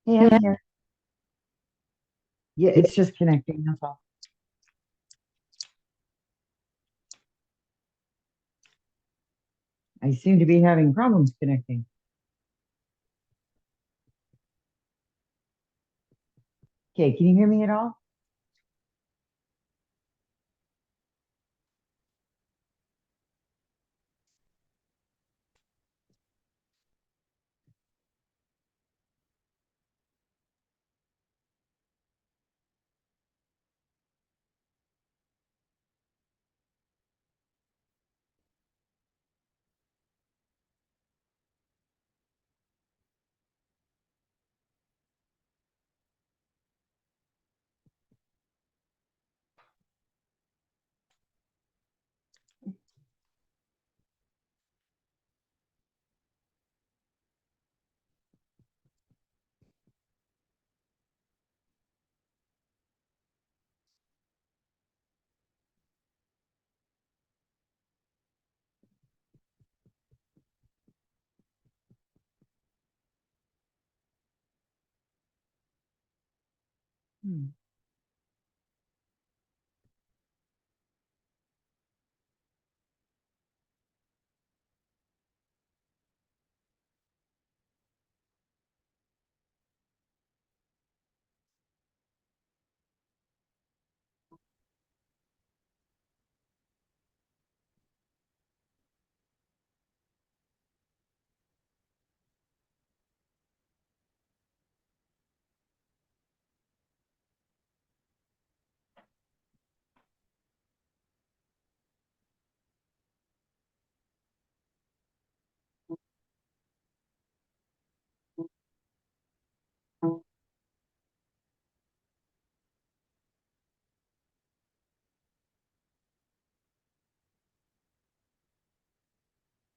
Hey, I'm Yeah. here. Yeah, it's just connecting. That's all. I seem to be having problems connecting. Okay, can you hear me at all? Hmm.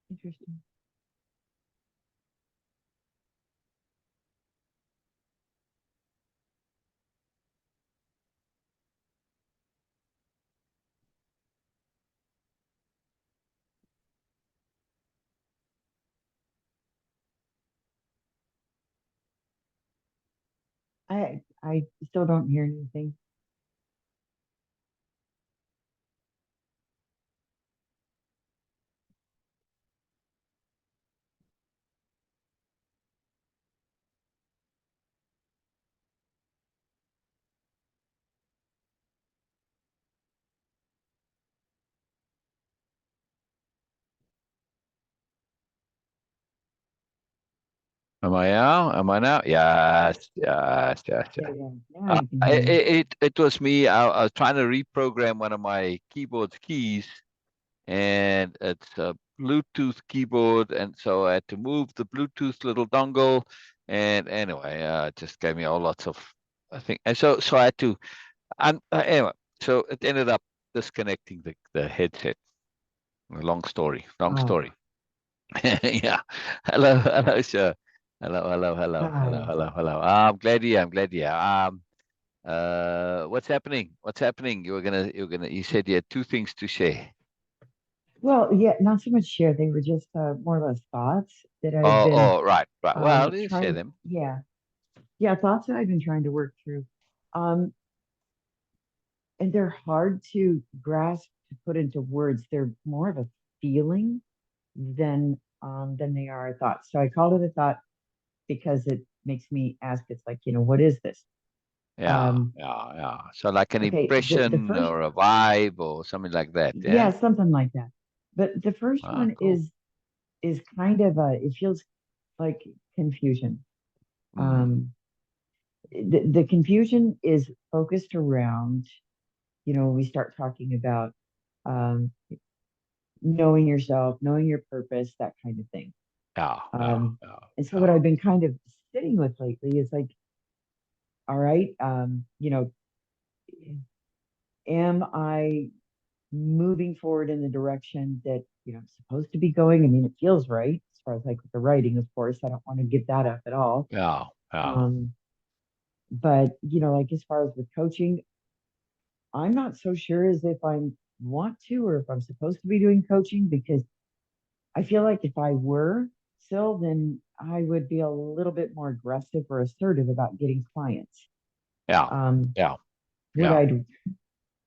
Interesting. I still don't hear anything. Am I out? Am I now? Yes, yes, yes, There yes. you go. Now you can hear It, me. it was me. I was trying to reprogram one of my keyboard's keys, and it's a Bluetooth keyboard, and so I had to move the Bluetooth little dongle, and anyway, it just gave me all lots of I think, and so I had to. Anyway, so it ended up disconnecting the headset. Long story. Long Oh, story. Yeah. Hello, hello, sir. Hello, hello, hello, hello, hi. hello, hello. I'm glad you're here. I'm glad you're here. What's happening? What's happening? You said you had two things to share. Well, yeah, not so much share. They were just more or less thoughts that I've Oh, been oh, right, right. Well, you share trying. them. Yeah, thoughts that I've been trying to work through. Um, and they're hard to grasp to put into words. They're more of a feeling than they are a thought. So I called it a thought because it makes me ask, it's like, what is this? Yeah, Um, yeah, yeah. So like an okay, the impression first, or a vibe or something like that, yeah, yeah? something like that. But the first Ah, one cool. is kind of it feels like confusion. Mm, Um, the confusion is focused around, we start talking about um, knowing yourself, knowing your purpose, that kind of thing. yeah, yeah, Um, yeah, and so what yeah. I've been kind of sitting with lately is like, all right, am I moving forward in the direction that, I'm supposed to be going? I mean, it feels right as far as like with the writing, of course. I don't want to give that up at all. Yeah, yeah. Um, but like as far as with coaching, I'm not so sure as if I want to or if I'm supposed to be doing coaching because I feel like if I were still, then I would be a little bit more aggressive or assertive about getting clients. Yeah. Um, Yeah. what Yeah.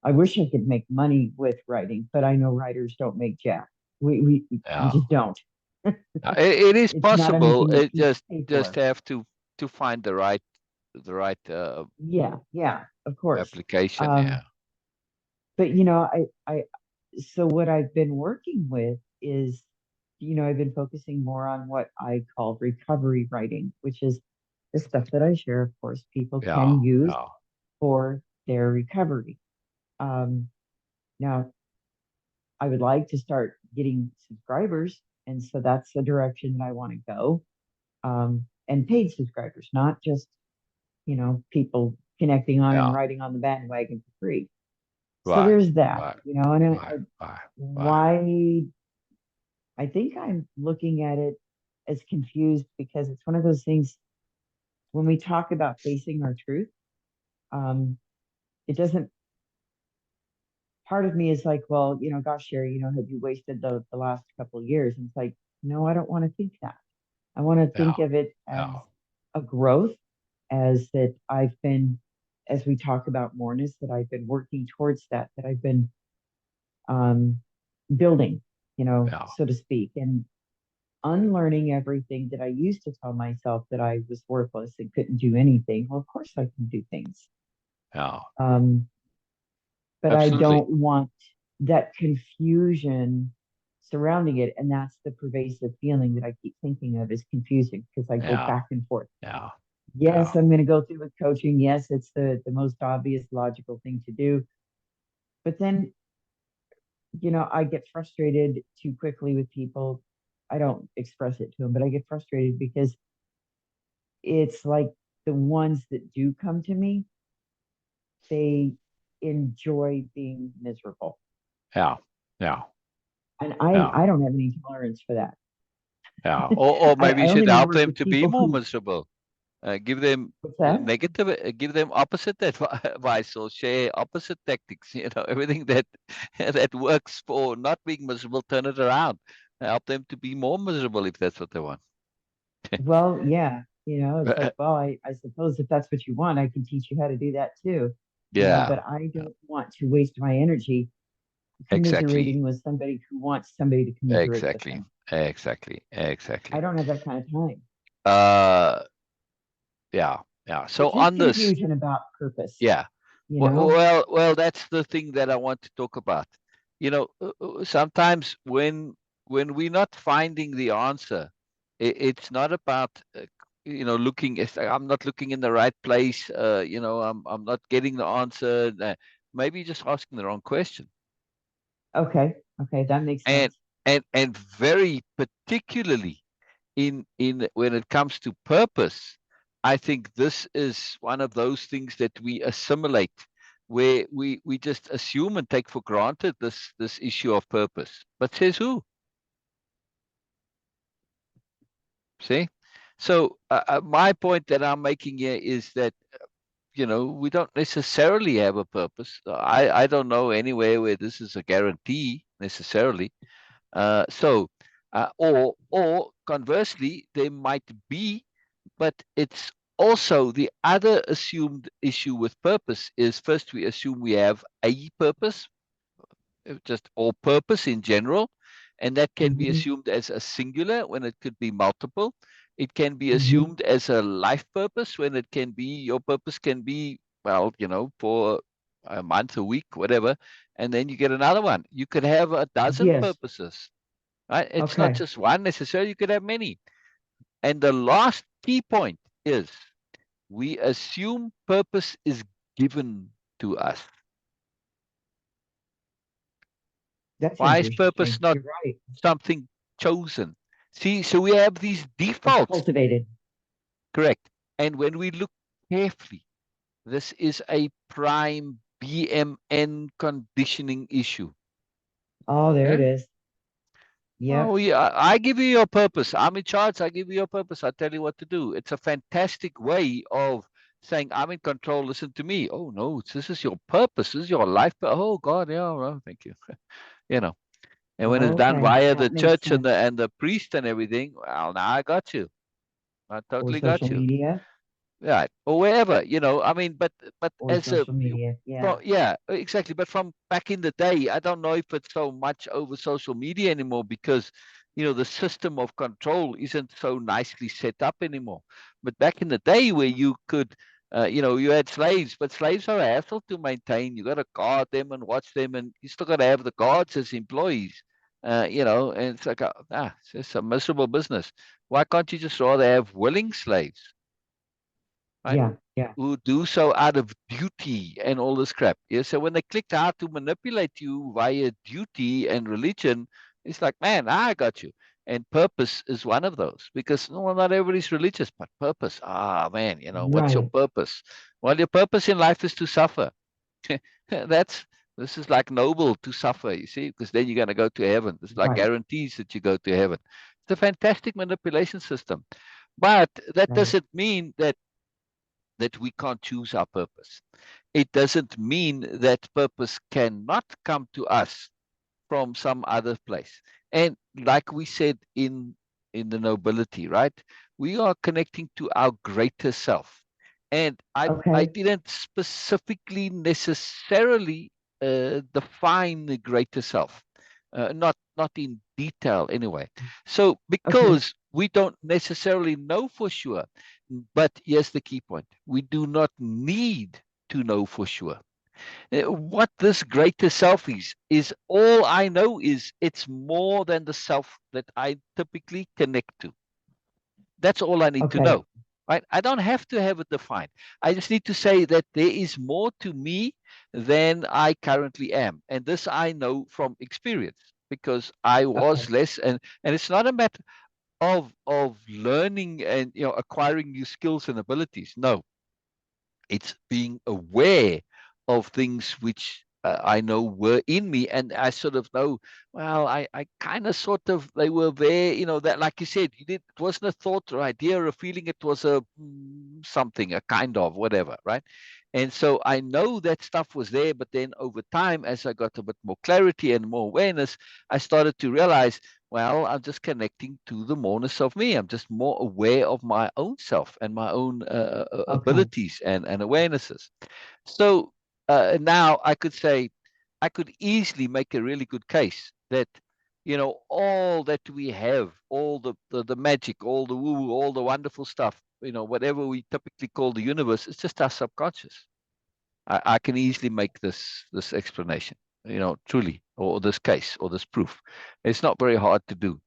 I wish I could make money with writing, but I know writers don't make jack. We Yeah. just don't. It is It's not possible. anything that It people just pay just for. have to find the right Yeah, yeah, of course. application. Um, Yeah. but so what I've been working with is, I've been focusing more on what I call recovery writing, which is the stuff that I share, of course, people Yeah. can use Yeah. for their recovery. Um, Now, I would like to start getting subscribers, and so that's the direction that I want to go. And paid subscribers, not just, people connecting on and Yeah. riding on the bandwagon for free. So Right. there's that, Right. and Right. Right. Right. why I think I'm looking at it as confused because it's one of those things when we talk about facing our truth, um, it doesn't, part of me is like, well, gosh, Sherry, have you wasted the last couple of years? And it's like, no, I don't want to think that. I want to Yeah. think of it as Yeah. a growth, as that as we talk about moreness, that I've been working towards that I've been um, building, Yeah. so to speak, and unlearning everything that I used to tell myself that I was worthless and couldn't do anything. Well, of course I can do things. Yeah. Um, but I Absolutely. don't want that confusion surrounding it. And that's the pervasive feeling that I keep thinking of is confusing because I go Yeah. back and forth. Yeah. Yes, Yeah. I'm going to go through with coaching. Yes, it's the most obvious, logical thing to do. But then, I get frustrated too quickly with people. I don't express it to them, but I get frustrated because it's like the ones that do come to me, they enjoy being miserable. Yeah. Yeah. And I, Yeah. I don't have any tolerance for that. Yeah. Or maybe I you should only want to help work them with to be people more who, miserable. Give them what's that? negative, give them opposite advice or share opposite tactics. Everything that that works for not being miserable, turn it around. Help them to be more miserable if that's what they want. Well, yeah, it's like, well, I suppose if that's what you want, I can teach you how to do that too, Yeah, but I don't want to waste my energy exactly, commiserating with somebody who wants somebody to commiserate with exactly, them. exactly, I exactly. don't have that kind of time. Uh, yeah, yeah. So It's just on this, confusion about purpose, yeah. you know? Well, that's the thing that I want to talk about. Sometimes when we're not finding the answer, it's not about looking. I'm not looking in the right place. I'm not getting the answer. Maybe just asking the wrong question, Okay. Okay. That makes and sense. and very particularly in when it comes to purpose, I think this is one of those things that we assimilate, where we just assume and take for granted this issue of purpose. But says who? See? So my point that I'm making here is that we don't necessarily have a purpose. I don't know anywhere where this is a guarantee necessarily. Or conversely, there might be, but it's also the other assumed issue with purpose is first we assume we have a purpose, just or purpose in general, and that can be Hmm. assumed as a singular when it could be multiple. It can be Hmm. assumed as a life purpose when it can be your purpose can be, well, for a month, a week, whatever, and then you get another one. You could have a dozen Yes. purposes, right? It's not Okay. just one necessarily, you could have many. And the last key point is we assume purpose is given to us. That's Why is purpose interesting. not You're right. something chosen? See, so we have these It's defaults, cultivated. correct? And when we look carefully, this is a prime BMN conditioning issue. Oh, there it Yeah. is. Oh, Yep. yeah. I give you your purpose. I'm in charge. I give you your purpose. I tell you what to do. It's a fantastic way of saying, I'm in control. Listen to me. Oh, no, this is your purpose. This is your life. Oh, God. Yeah. Well, thank you. You know, and when it's done Okay. via the That makes church and sense. the priest and everything, well, now I got you. I or totally social got you. media Right. Or wherever, I mean, but or as a, social media. Yeah. from, yeah, exactly. But from back in the day, I don't know if it's so much over social media anymore because, the system of control isn't so nicely set up anymore. But back in the day where you could, you had slaves, but slaves are a hassle to maintain. You got to guard them and watch them, and you still got to have the guards as employees. And it's like, it's just a miserable business. Why can't you just rather have willing slaves? Right? Yeah. Yeah. Who do so out of duty and all this crap. Yeah. So when they clicked how to manipulate you via duty and religion, it's like, man, I got you. And purpose is one of those because well, not everybody's religious, but purpose. Ah, man, what's your Right. purpose? Well, your purpose in life is to suffer. That's this is like noble to suffer, you see, because then you're going to go to heaven. It's like Right. guarantees that you go to heaven. It's a fantastic manipulation system. But that Right. doesn't mean that we can't choose our purpose. It doesn't mean that purpose cannot come to us from some other place. And like we said in the nobility, right? We are connecting to our greater self. And I Okay. didn't specifically necessarily define the greater self, not in detail anyway. So Okay. because we don't necessarily know for sure, but here's the key point: we do not need to know for sure. What this greater self is all I know is it's more than the self that I typically connect to. That's all I need to Okay. know. Right? I don't have to have it defined. I just need to say that there is more to me than I currently am. And this I know from experience because I was Okay. less and it's not a matter of learning and acquiring new skills and abilities. No, it's being aware of things which I know were in me, and I sort of know. Well, I kind of sort of they were there. That like you said, you did. It wasn't a thought or idea or a feeling. It was a something, a kind of whatever, right? And so I know that stuff was there, but then over time, as I got a bit more clarity and more awareness, I started to realize, well, I'm just connecting to the moreness of me. I'm just more aware of my own self and my own Okay. abilities and awarenesses. So now I could say, I could easily make a really good case that, all that we have, all the magic, all the woo, all the wonderful stuff, whatever we typically call the universe, it's just our subconscious. I can easily make this explanation, truly, or this case, or this proof. It's not very hard to do.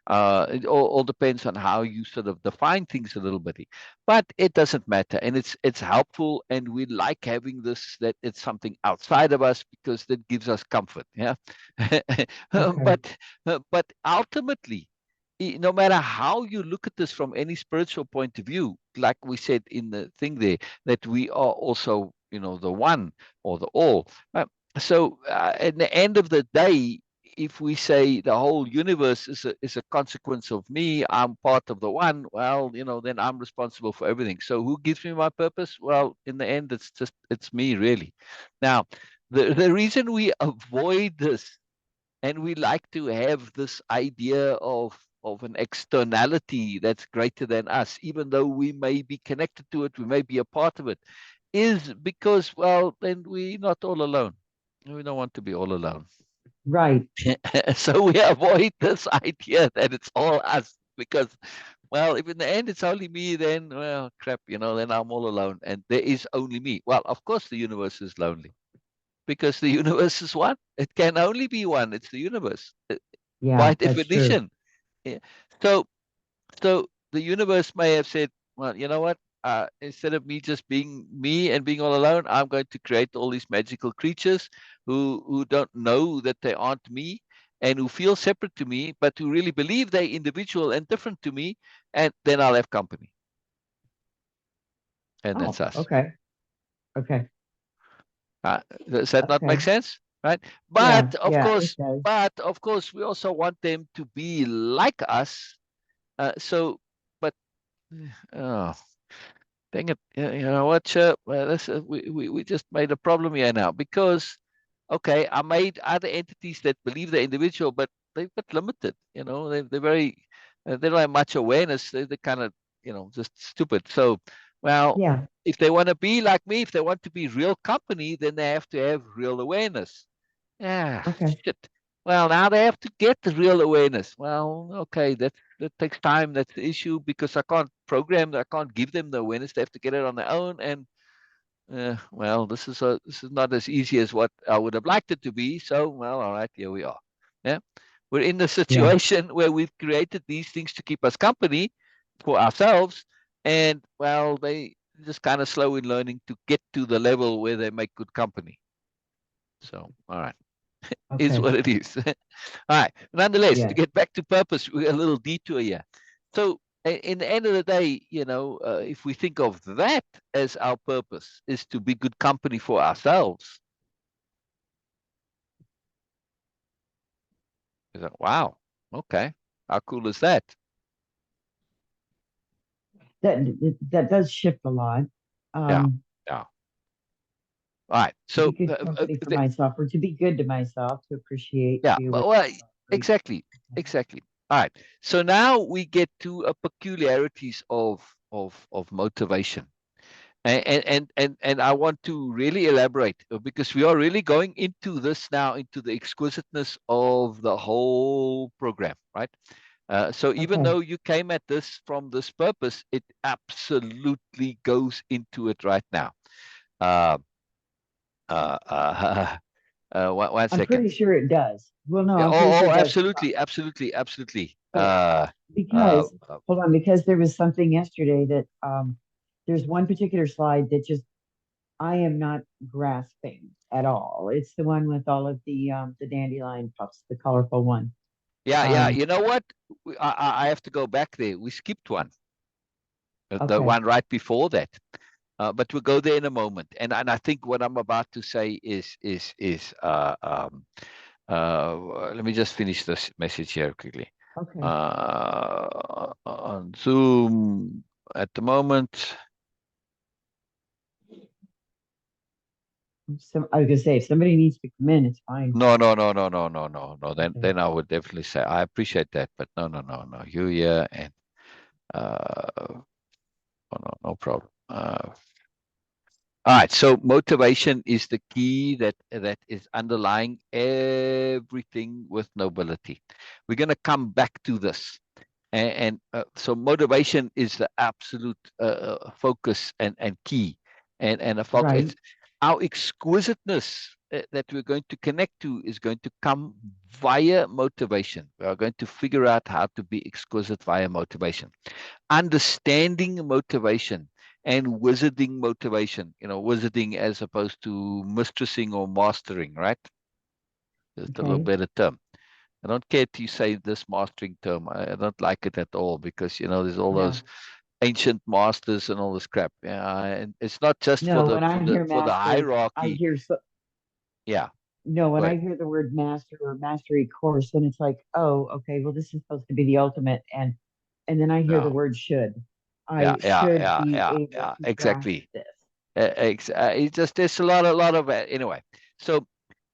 It all depends on how you sort of define things a little bit, but it doesn't matter, and it's helpful, and we like having this that it's something outside of us because that gives us comfort. Yeah, Okay. but ultimately, no matter how you look at this from any spiritual point of view, like we said in the thing there, that we are also, the one or the all. At the end of the day, if we say the whole universe is a consequence of me, I'm part of the one, well, then I'm responsible for everything. So who gives me my purpose? Well, in the end, it's me, really. Now, the reason we avoid this and we like to have this idea of an externality that's greater than us, even though we may be connected to it, we may be a part of it, is because, well, then we're not all alone. We don't want to be all alone. Right. So we avoid this idea that it's all us because, well, if in the end it's only me, then, well, crap, then I'm all alone and there is only me. Well, of course, the universe is lonely because the universe is one. It can only be one. It's the universe by Yeah, that's true. definition. Yeah. So, so the universe may have said, well, you know what? Instead of me just being me and being all alone, I'm going to create all these magical creatures who don't know that they aren't me and who feel separate to me, but who really believe they're individual and different to me. And then I'll have company. And that's Oh, us. okay. Okay. Does that not make Okay. sense? Right? Yeah. Yeah, it does. But of course, we also want them to be like us. So, but oh, dang it! You know what, Chip? Well, we just made a problem here now because, okay, I made other entities that believe they're individual, but they've got limited. They're very, they don't have much awareness. They're kind of just stupid. So, well, Yeah. if they want to be like me, if they want to be real company, then they have to have real awareness. Yeah, Okay. shit. Well, now they have to get the real awareness. Well, okay, that takes time. That's the issue because I can't program. I can't give them the awareness. They have to get it on their own. And well, this is not as easy as what I would have liked it to be. So, well, all right, here we are. Yeah, we're in the Yeah. situation where we've created these things to keep us company for ourselves, and well, they just kind of slow in learning to get to the level where they make good company. So, all right, is Okay. what it is. All right. Nonetheless, to Yes. get back to purpose, we're a little detour here. So, in the end of the day, if we think of that as our purpose, is to be good company for ourselves. Is that wow? Okay, how cool is that? That does shift a lot. Yeah, Um, yeah. All right. to be So, good company for myself, or to be good to myself, to appreciate, to yeah, be aware, well, to celebrate. exactly, exactly. All right. So now we get to a peculiarities of motivation. And I want to really elaborate because we are really going into this now, into the exquisiteness of the whole program, right? So even Okay. though you came at this from this purpose, it absolutely goes into it right now. Uh, uh, uh, one I'm second. pretty sure it does. Well, no, Yeah, I'm pretty sure it does. absolutely, absolutely, absolutely. But Uh, because, hold on, because there was something yesterday that there's one particular slide that just I am not grasping at all. It's the one with all of the dandelion puffs, the colorful one. yeah, yeah. Um, You know what? I have to go back there. We skipped one, the okay, one right before that. But we'll go there in a moment. And I think what I'm about to say let me just finish this message here quickly. okay. On Zoom at the moment. So I was gonna say if somebody needs to come in, it's fine. No, no, no, no, no, no, no, no. Then Okay, then I would definitely say I appreciate that, but no, no, no, no. You here and oh, no, no problem. All right, so motivation is the key that is underlying everything with nobility. We're going to come back to this, and so motivation is the absolute focus and key, and a focus. right. It's our exquisiteness that we're going to connect to is going to come via motivation. We are going to figure out how to be exquisite via motivation, understanding motivation and wizarding motivation, wizarding as opposed to mistressing or mastering, right? Just a little Okay. better term. I don't care if you say this mastering term. I don't like it at all because, there's all those No, ancient masters and all this crap. Yeah, and it's not just for no. the When for I the hear for the master, I hierarchy. hear so, Yeah, no. go When ahead. I hear the word master or mastery course, then it's like, oh, okay. Well, this is supposed to be the ultimate, and then I hear the No. word should. Yeah, I yeah, should yeah, be yeah, able yeah. to grasp Exactly. this. It's just there's a lot of anyway. So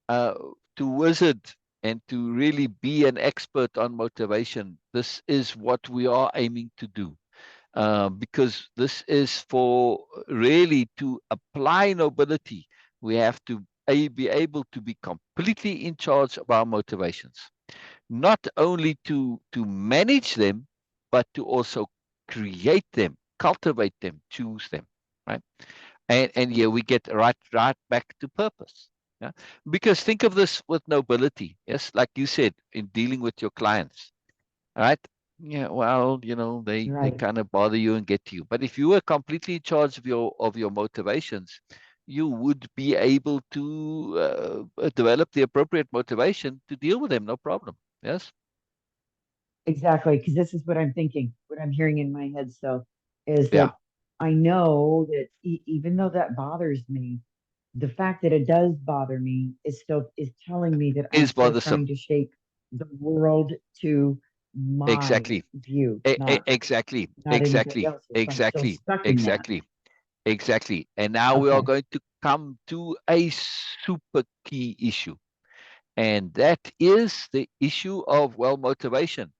uh, to wizard and to really be an expert on motivation, this is what we are aiming to do. Because this is for really to apply nobility, we have to be able to be completely in charge of our motivations, not only to manage them, but to also create them, cultivate them, choose them, right? And yeah, we get right back to purpose. Yeah, because think of this with nobility. Yes, like you said, in dealing with your clients, right? Yeah, well, they Right. kind of bother you and get to you. But if you were completely in charge of your motivations, you would be able to develop the appropriate motivation to deal with them, no problem. Yes. Exactly, because this is what I'm thinking, what I'm hearing in my head. So, is Yeah. that I know that even though that bothers me, the fact that it does bother me is telling me that I'm Is still trying bothersome. to shape the world to my Exactly. view, Exactly. not anybody Exactly. else's. So I'm still Exactly. stuck in that. Exactly. Exactly. And now we are Okay. going to come to a super key issue. And that is the issue of, well, motivation.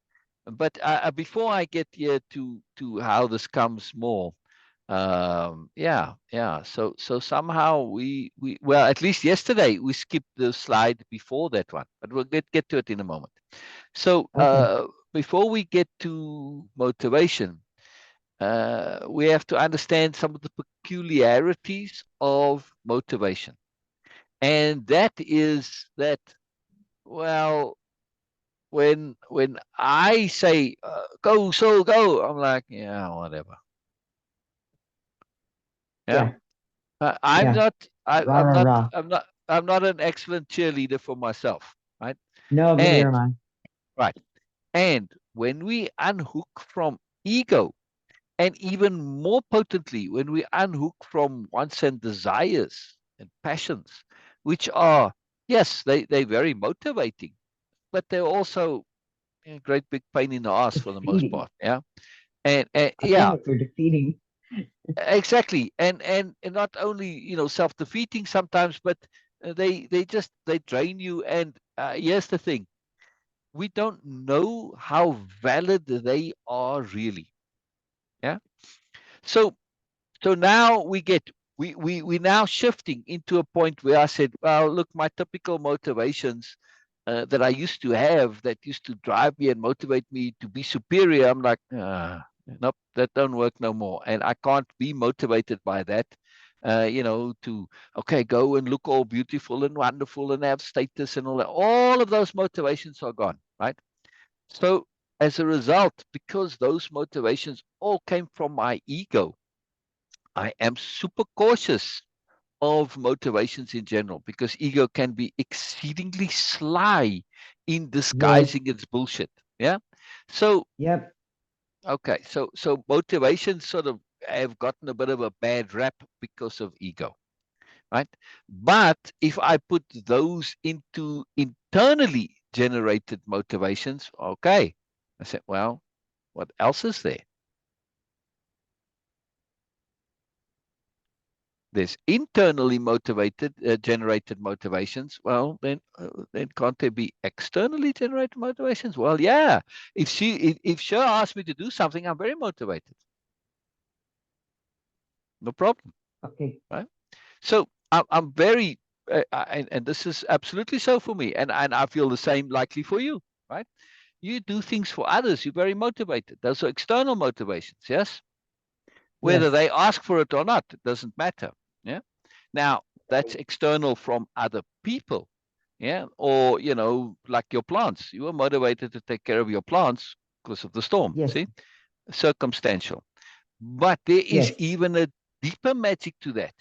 But before I get here to how this comes more, yeah. So somehow we well, at least yesterday we skipped the slide before that one, but we'll get to it in a moment. So Okay. before we get to motivation, we have to understand some of the peculiarities of motivation, and that is that, well, when I say go so go, I'm like, yeah, whatever. Yeah, Yeah. I'm Yeah. not. Rah, rah, rah. I'm not an excellent cheerleader for myself, right? No, neither And am I. right, and when we unhook from ego, and even more potently, when we unhook from wants and desires and passions, which are, yes, they're very motivating, but they're also a great big pain in the ass for the most Defeating. part. Yeah. And I feel yeah, like they're defeating. exactly. And not only, self-defeating sometimes, but they drain you. And here's the thing: we don't know how valid they are really. Yeah. So now we now shifting into a point where I said, well, look, my typical motivations that I used to have, that used to drive me and motivate me to be superior. I'm like, nope, that don't work no more, and I can't be motivated by that. To okay, go and look all beautiful and wonderful and have status and all that. All of those motivations are gone, right? So as a result, because those motivations all came from my ego, I am super cautious of motivations in general, because ego can be exceedingly sly in Yes. disguising its bullshit. Yeah. So, Yep. okay. So motivations sort of have gotten a bit of a bad rap because of ego, right? But if I put those into internally generated motivations, okay, I said, well, what else is there? There's internally motivated, generated motivations. Well, then can't there be externally generated motivations? Well, yeah. If Sher asks me to do something, I'm very motivated. No problem, Okay. right? So I'm very, and this is absolutely so for me, and I feel the same likely for you, right? You do things for others. You're very motivated. Those are external motivations, yes. Whether Yes. they ask for it or not, it doesn't matter. Yeah. Now, that's Right. external from other people. Yeah. Or, like your plants. You were motivated to take care of your plants because of the storm. Yes. See? Circumstantial. But there is Yes. even a deeper magic to that.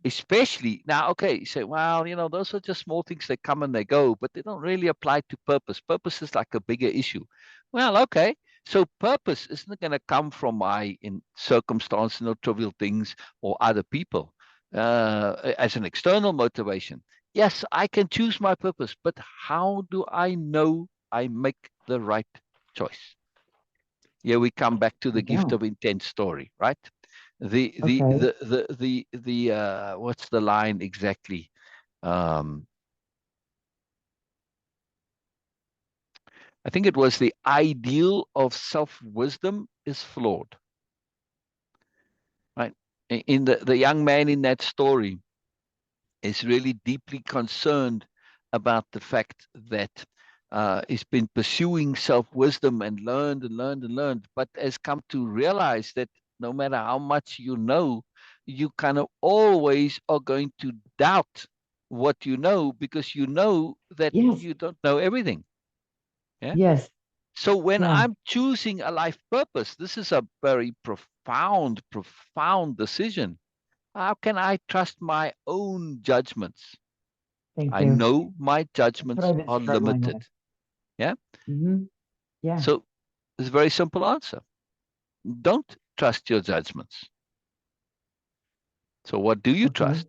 Especially now, okay, you say, well, those are just small things. They come and they go, but they don't really apply to purpose. Purpose is like a bigger issue. Well, okay. So purpose isn't going to come from my in circumstance, trivial things or other people as an external motivation. Yes, I can choose my purpose, but how do I know I make the right choice? Here we come back to the You gift don't. of intent story, right? Okay. What's the line exactly? Um, I think it was the ideal of self wisdom is flawed, right? In the young man in that story is really deeply concerned about the fact that he's been pursuing self wisdom and learned and learned and learned, but has come to realize that no matter how much you know, you kind of always are going to doubt what you know, because you know that Yes. you don't know everything. Yeah. Yes. So when Yeah. I'm choosing a life purpose, this is a very profound decision. How can I trust my own judgments? Thank I you. know my That's what judgments I've been are struggling limited. with. Yeah. Yeah. So it's a very simple answer. Don't trust your judgments. So what do you Okay. trust?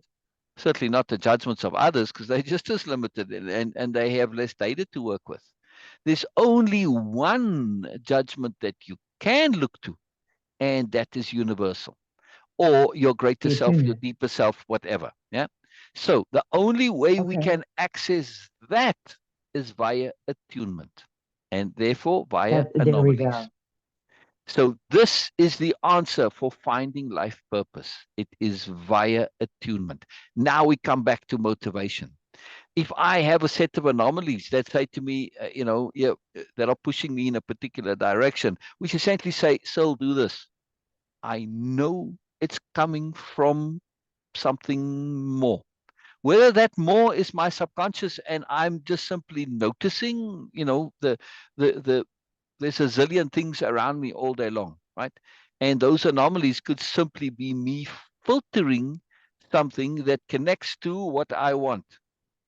Certainly not the judgments of others, because they're just as limited, and they have less data to work with. There's only one judgment that you can look to, and that is universal, or your greater The self, your attunement. deeper self, whatever. Yeah. So the only way we Okay. can access that is via attunement. and therefore via That there we anomalies. go. So this is the answer for finding life purpose. It is via attunement. Now we come back to motivation. If I have a set of anomalies that say to me, yeah, that are pushing me in a particular direction, which essentially say, "So do this." I know it's coming from something more. Whether that more is my subconscious and I'm just simply noticing, the there's a zillion things around me all day long, right? And those anomalies could simply be me filtering something that connects to what I want.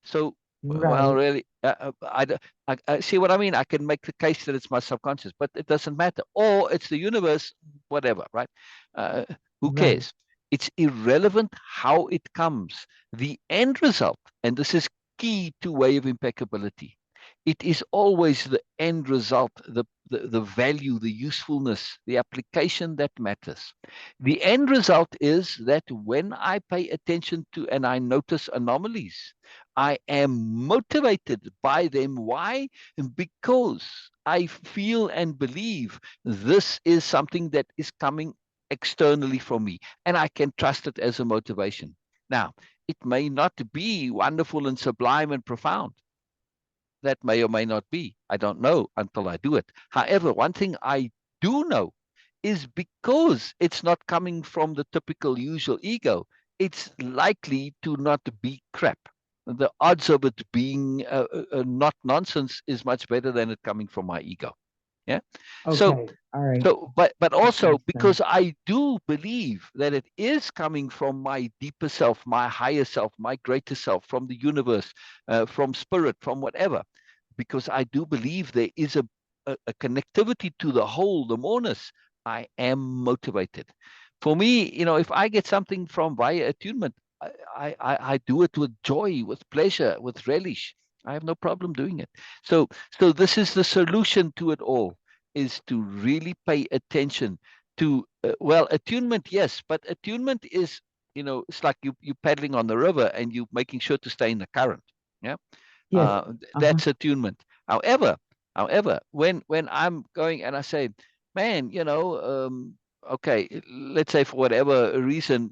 So, well, Right. really, I see what I mean. I can make the case that it's my subconscious, but it doesn't matter. Or it's the universe, whatever, right? Uh, who Right. cares? It's irrelevant how it comes. The end result, and this is key to way of impeccability. It is always the end result, the value, the usefulness, the application that matters. The end result is that when I pay attention to and I notice anomalies, I am motivated by them. Why? Because I feel and believe this is something that is coming externally from me, and I can trust it as a motivation. Now, it may not be wonderful and sublime and profound. That may or may not be. I don't know until I do it. However, one thing I do know is because it's not coming from the typical usual ego, it's likely to not be crap. The odds of it being not nonsense is much better than it coming from my ego. Yeah. So Okay. All right. but That also makes sense. because I do believe that it is coming from my deeper self, my higher self, my greater self, from the universe, from spirit, from whatever, because I do believe there is a connectivity to the whole, the moreness, I am motivated. For me, if I get something from via attunement, I do it with joy, with pleasure, with relish. I have no problem doing it. So this is the solution to it all, is to really pay attention to, well, attunement, yes, but attunement is, it's like you paddling on the river and you making sure to stay in the current. Yeah. Yes. Uh-huh. That's attunement. However, when I'm going and I say, man, okay, let's say for whatever reason,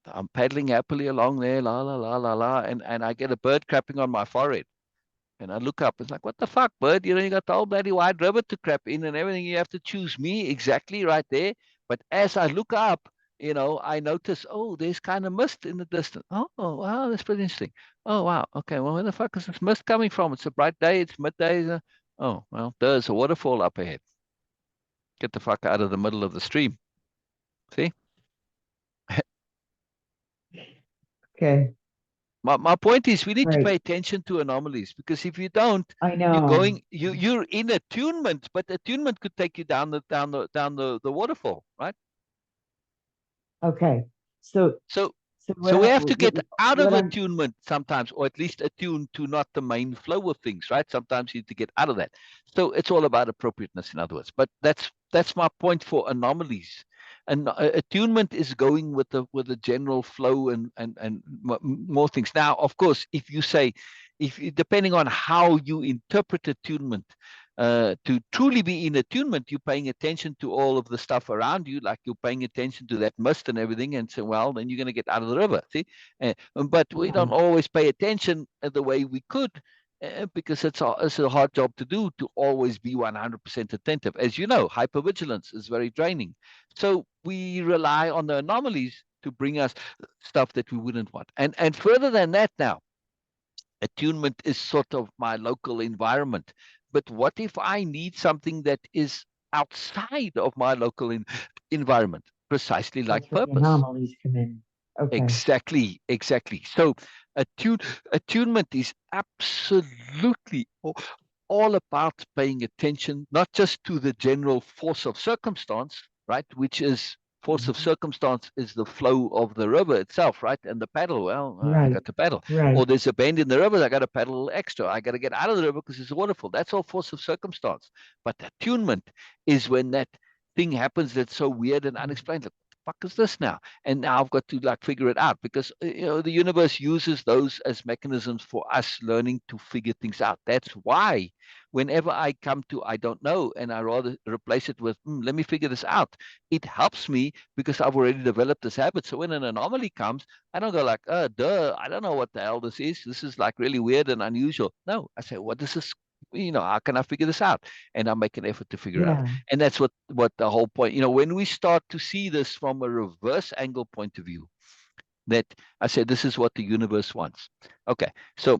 I'm paddling happily along there, la la la la la, and I get a bird crapping on my forehead. And I look up, it's like, what the fuck, bird? You got the whole bloody wide river to crap in and everything. You have to choose me exactly right there. But as I look up, I notice, oh, there's kind of mist in the distance. Oh, wow, that's pretty interesting. Oh, wow. Okay, well, where the fuck is this mist coming from? It's a bright day. It's midday. Oh, well, there's a waterfall up ahead. Get the fuck out of the middle of the stream. See? Okay. My point is we need to pay Right. attention to anomalies, because if you don't, I you're know. going you're in attunement, but attunement could take you down the waterfall, right? Okay. So So so so we have to get out of what I'm attunement sometimes, or at least attune to not the main flow of things, right? Sometimes you need to get out of that. So it's all about appropriateness, in other words. But that's my point for anomalies. And attunement is going with the general flow and more things. Now, of course, if you say, depending on how you interpret attunement, to truly be in attunement, you're paying attention to all of the stuff around you, like you're paying attention to that mist and everything, and so, well, then you're going to get out of the river. See, but we don't right. always pay attention the way we could, because it's a hard job to do, to always be 100% attentive. As you know, hypervigilance is very draining. So we rely on the anomalies to bring us stuff that we wouldn't want. And further than that, now attunement is sort of my local environment. But what if I need something that is outside of my local environment? Precisely like That's where the purpose. anomalies come in. Okay. Exactly, exactly. So attune, attunement is absolutely all about paying attention, not just to the general force of circumstance, right? Which is force of Mhm. circumstance is the flow of the river itself, right? And the paddle, well, I Right. got to paddle. Or Right. there's a bend in the river, I got to paddle a little extra. I got to get out of the river because it's a waterfall. That's all force of circumstance. But attunement is when that thing happens that's so weird and Mm. unexplained. fuck is this now? And now I've got to like figure it out because the universe uses those as mechanisms for us learning to figure things out. That's why whenever I come to I don't know and I rather replace it with let me figure this out, it helps me because I've already developed this habit. So when an anomaly comes, I don't go like, duh, I don't know what the hell this is. This is like really weird and unusual. No, I say, what is this? How can I figure this out? And I make an effort to figure it out. Yeah. And that's what the whole point. When we start to see this from a reverse angle point of view, that I said, this is what the universe wants. Okay, so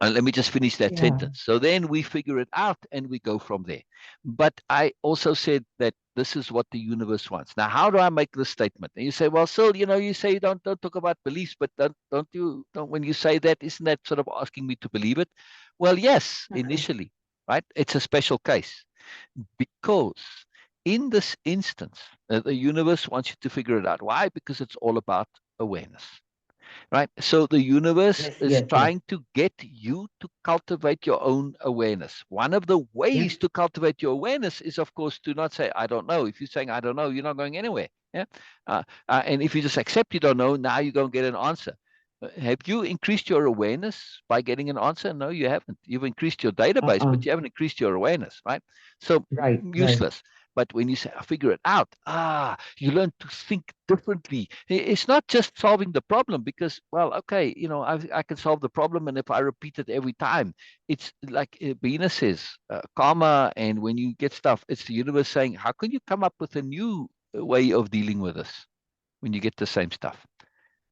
let me just finish that Yeah. sentence. So then we figure it out and we go from there. But I also said that this is what the universe wants. Now, how do I make this statement? And you say, well, Sil, you say you don't talk about beliefs, but don't when you say that, isn't that sort of asking me to believe it? Well, yes, initially, right? It's a special case because in this instance, the universe wants you to figure it out. Why? Because it's all about awareness, right? So the universe Yes, is yes, yes. trying to get you to cultivate your own awareness. One of the ways Yep. to cultivate your awareness is, of course, to not say, I don't know. If you're saying, I don't know, you're not going anywhere. Yeah. And if you just accept you don't know, now you're going to get an answer. Have you increased your awareness by getting an answer? No, you haven't. You've increased your database, Uh-uh. but you haven't increased your awareness, right? So Right, right. useless. But when you say, I figure it out, you learn to think differently. It's not just solving the problem because, well, okay, I can solve the problem. And if I repeat it every time, it's like Bina says, karma. And when you get stuff, it's the universe saying, how can you come up with a new way of dealing with this when you get the same stuff?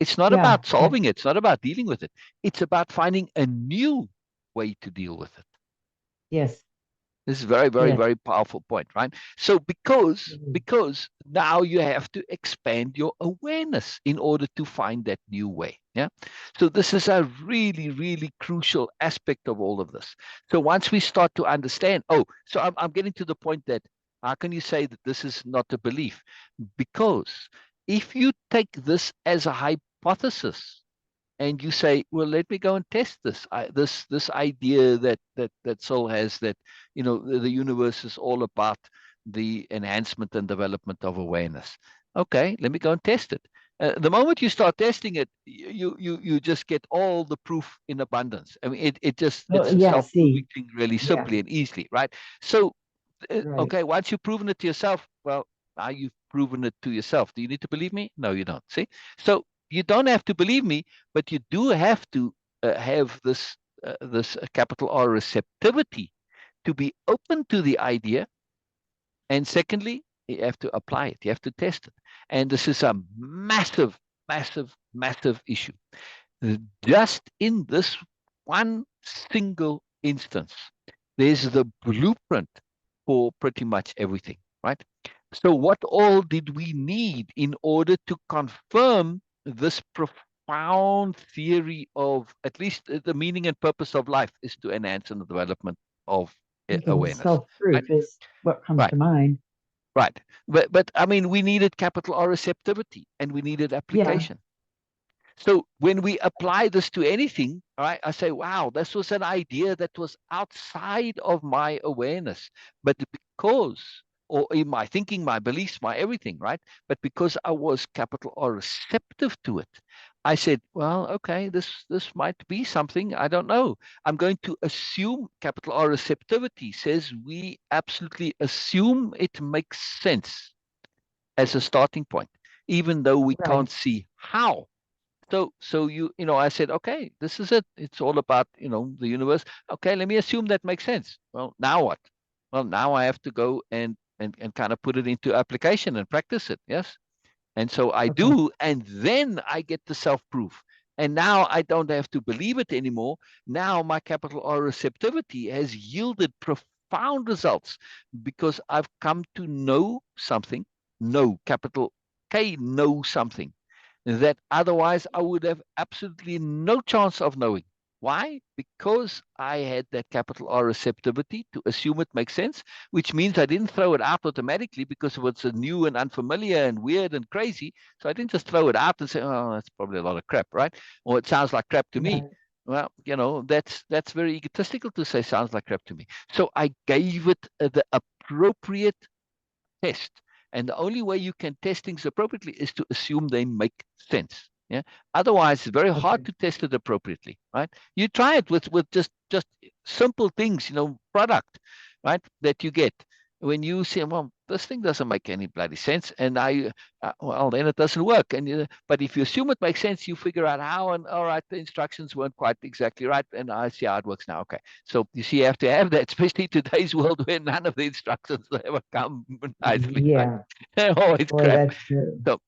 It's not Yeah, about yeah. solving it. It's not about dealing with it. It's about finding a new way to deal with it. Yes, This is a very, very, yes. very powerful point, right? So because Mhm. because now you have to expand your awareness in order to find that new way. Yeah. So this is a really, really crucial aspect of all of this. So once we start to understand, so I'm getting to the point that how can you say that this is not a belief? Because if you take this as a hypothesis, and you say, well, let me go and test this idea that soul has, that the universe is all about the enhancement and development of awareness. Okay, let me go and test it. The moment you start testing it, you just get all the proof in abundance. I mean, Oh, it's a yeah, self-proving see. thing really Yeah, simply and easily, right? So right. okay, once you've proven it to yourself, well, now you've proven it to yourself. Do you need to believe me? No, you don't. See? So you don't have to believe me, but you do have to have this capital R receptivity to be open to the idea. And secondly, you have to apply it. You have to test it. And this is a massive, massive, massive issue. Just in this one single instance, there's the blueprint for pretty much everything, right? So, what all did we need in order to confirm this profound theory of at least the meaning and purpose of life is to enhance the development of Thinking awareness, right? self-proof is what comes Right, to mind. right. But I mean, we needed capital R receptivity and we needed Yeah, application. So when we apply this to anything, all right, I say, wow, this was an idea that was outside of my awareness. But because, or in my thinking, my beliefs, my everything, right? But because I was capital R receptive to it, I said, well, okay, this might be something. I don't know. I'm going to assume capital R receptivity says we absolutely assume it makes sense as a starting point, even though we right. can't see how. So I said, okay, this is it. It's all about, the universe. Okay, let me assume that makes sense. Well, now what? Well, now I have to go and kind of put it into application and practice it. Yes. And so I Okay. do, and then I get the self-proof. And now I don't have to believe it anymore. Now my capital R receptivity has yielded profound results because I've come to know something, know capital K, know something that otherwise I would have absolutely no chance of knowing. Why? Because I had that capital R receptivity to assume it makes sense, which means I didn't throw it out automatically because it was a new and unfamiliar and weird and crazy. So I didn't just throw it out and say, "Oh, that's probably a lot of crap," right? Or it sounds like crap to me. Right. Well, that's very egotistical to say sounds like crap to me. So I gave it the appropriate test. And the only way you can test things appropriately is to assume they make sense. Yeah. Otherwise, it's very hard Okay. to test it appropriately, right? You try it with just simple things, product, right, that you get. When you say, well, this thing doesn't make any bloody sense, and well, then it doesn't work. But if you assume it makes sense, you figure out how, and all right, the instructions weren't quite exactly right, and I see how it works now. Okay, so you see, you have to have that, especially today's world where none of the instructions ever come nicely, right? Yeah. They're always Boy, crap. that's true. So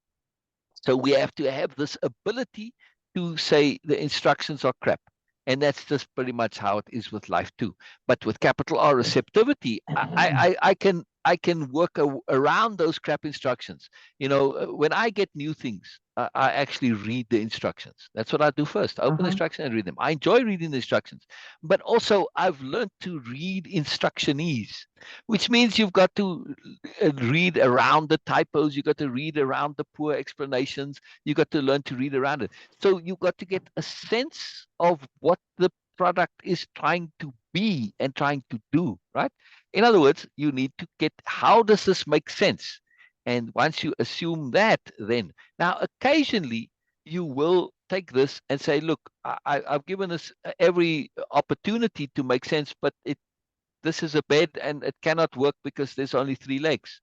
so we have to have this ability to say the instructions are crap. And that's just pretty much how it is with life too. But with capital R receptivity, I can work around those crap instructions. When I get new things, I actually read the instructions. That's what I do first. I open the Uh-huh. instructions and read them. I enjoy reading the instructions. But also I've learned to read instructionese, which means you've got to read around the typos. You got to read around the poor explanations. You got to learn to read around it. So you got to get a sense of what the product is trying to be and trying to do, right? In other words, you need to get, how does this make sense? And once you assume that, then now occasionally you will take this and say, look, I've given this every opportunity to make sense, but this is a bed and it cannot work because there's only three legs.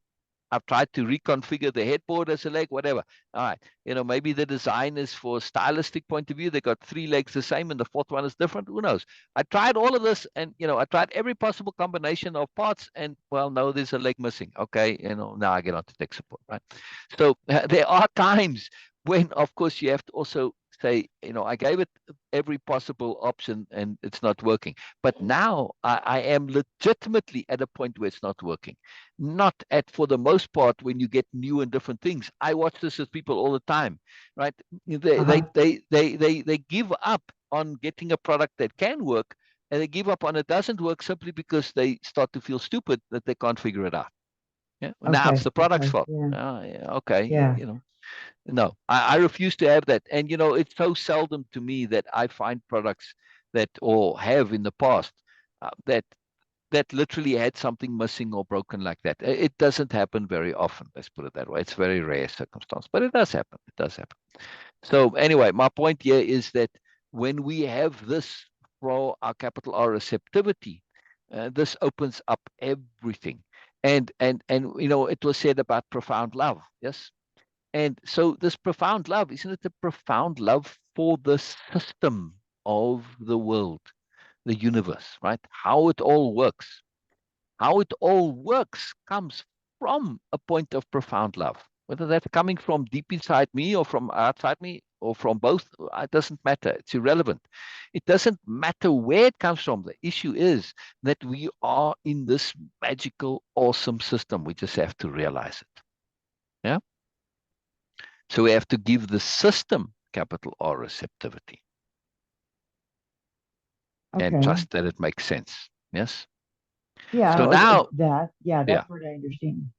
I've tried to reconfigure the headboard as a leg, whatever. All right. Maybe the design is for a stylistic point of view. They got three legs the same and the fourth one is different. Who knows? I tried all of this and, I tried every possible combination of parts and, well, no, there's a leg missing. Okay. Now I get on to tech support, right? So there are times when, of course, you have to also say, I gave it every possible option and it's not working. But now I am legitimately at a point where it's not working. Not at, for the most part, when you get new and different things. I watch this with people all the time, right? They they Uh-huh. they they they, they give up on getting a product that can work, and they give up on it doesn't work simply because they start to feel stupid that they can't figure it out. Yeah. Now it's Okay. the product's Okay. fault. Yeah. Yeah, okay. Yeah. No, I refuse to have that. And it's so seldom to me that I find products that, or have in the past, that literally had something missing or broken like that. It doesn't happen very often. Let's put it that way. It's very rare circumstance, but it does happen. It does happen. So anyway, my point here is that when we have this for our capital R receptivity, this opens up everything. And it was said about profound love. Yes. And so this profound love, isn't it a profound love for the system of the world, the universe, right? How it all works. How it all works comes from a point of profound love. Whether that's coming from deep inside me or from outside me or from both, it doesn't matter. It's irrelevant. It doesn't matter where it comes from. The issue is that we are in this magical, awesome system. We just have to realize it. Yeah. So we have to give the system capital R receptivity and Okay. trust that it makes sense. Yes. So Yeah. now, That. Yeah. yeah, That part I understand.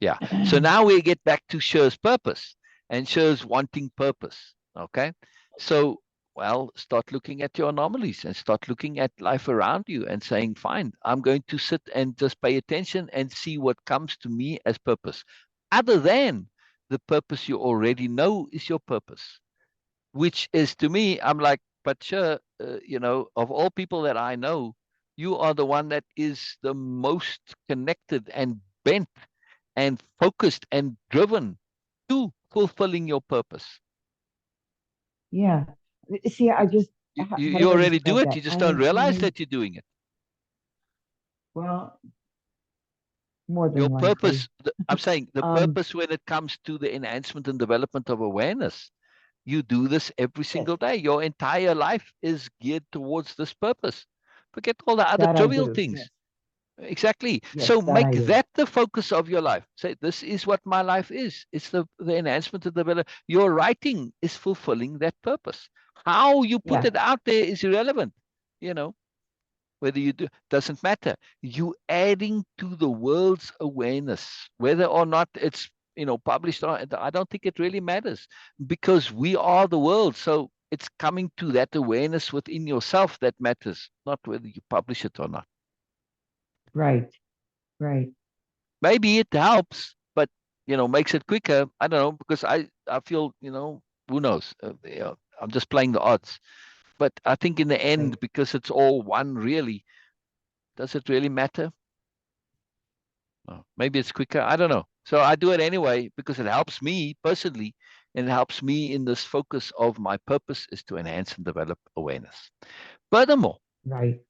yeah. So now we get back to Sher's purpose and Sher's wanting purpose. Okay. So, well, start looking at your anomalies and start looking at life around you and saying, fine, I'm going to sit and just pay attention and see what comes to me as purpose, other than the purpose you already know is your purpose, which is to me, I'm like, but sure, of all people that I know, you are the one that is the most connected and bent and focused and driven to fulfilling your purpose. Yeah. See, I just, You, you, how do you I already do describe it. that? You just I'm don't in realize tune. that you're doing it. Well, more Your than likely. purpose, I'm saying the Um, purpose when it comes to the enhancement and development of awareness, you do this every yes, single day. Your entire life is geared towards this purpose. Forget all the other that I trivial do. things. Yes. Exactly. Yes, So that make I do. that the focus of your life. Say, this is what my life is. It's the enhancement of the development. Your writing is fulfilling that purpose. How you put Yeah. it out there is irrelevant. You know, whether you do, doesn't matter. You adding to the world's awareness, whether or not it's, published or I don't think it really matters because we are the world. So it's coming to that awareness within yourself that matters, not whether you publish it or not. Right. Right. Maybe it helps, but makes it quicker. I don't know, because I feel, who knows? I'm just playing the odds. But I think in the Right. end, because it's all one, really, does it really matter? Maybe it's quicker. I don't know. So I do it anyway because it helps me personally, and it helps me in this focus of my purpose is to enhance and develop awareness. Furthermore, Right.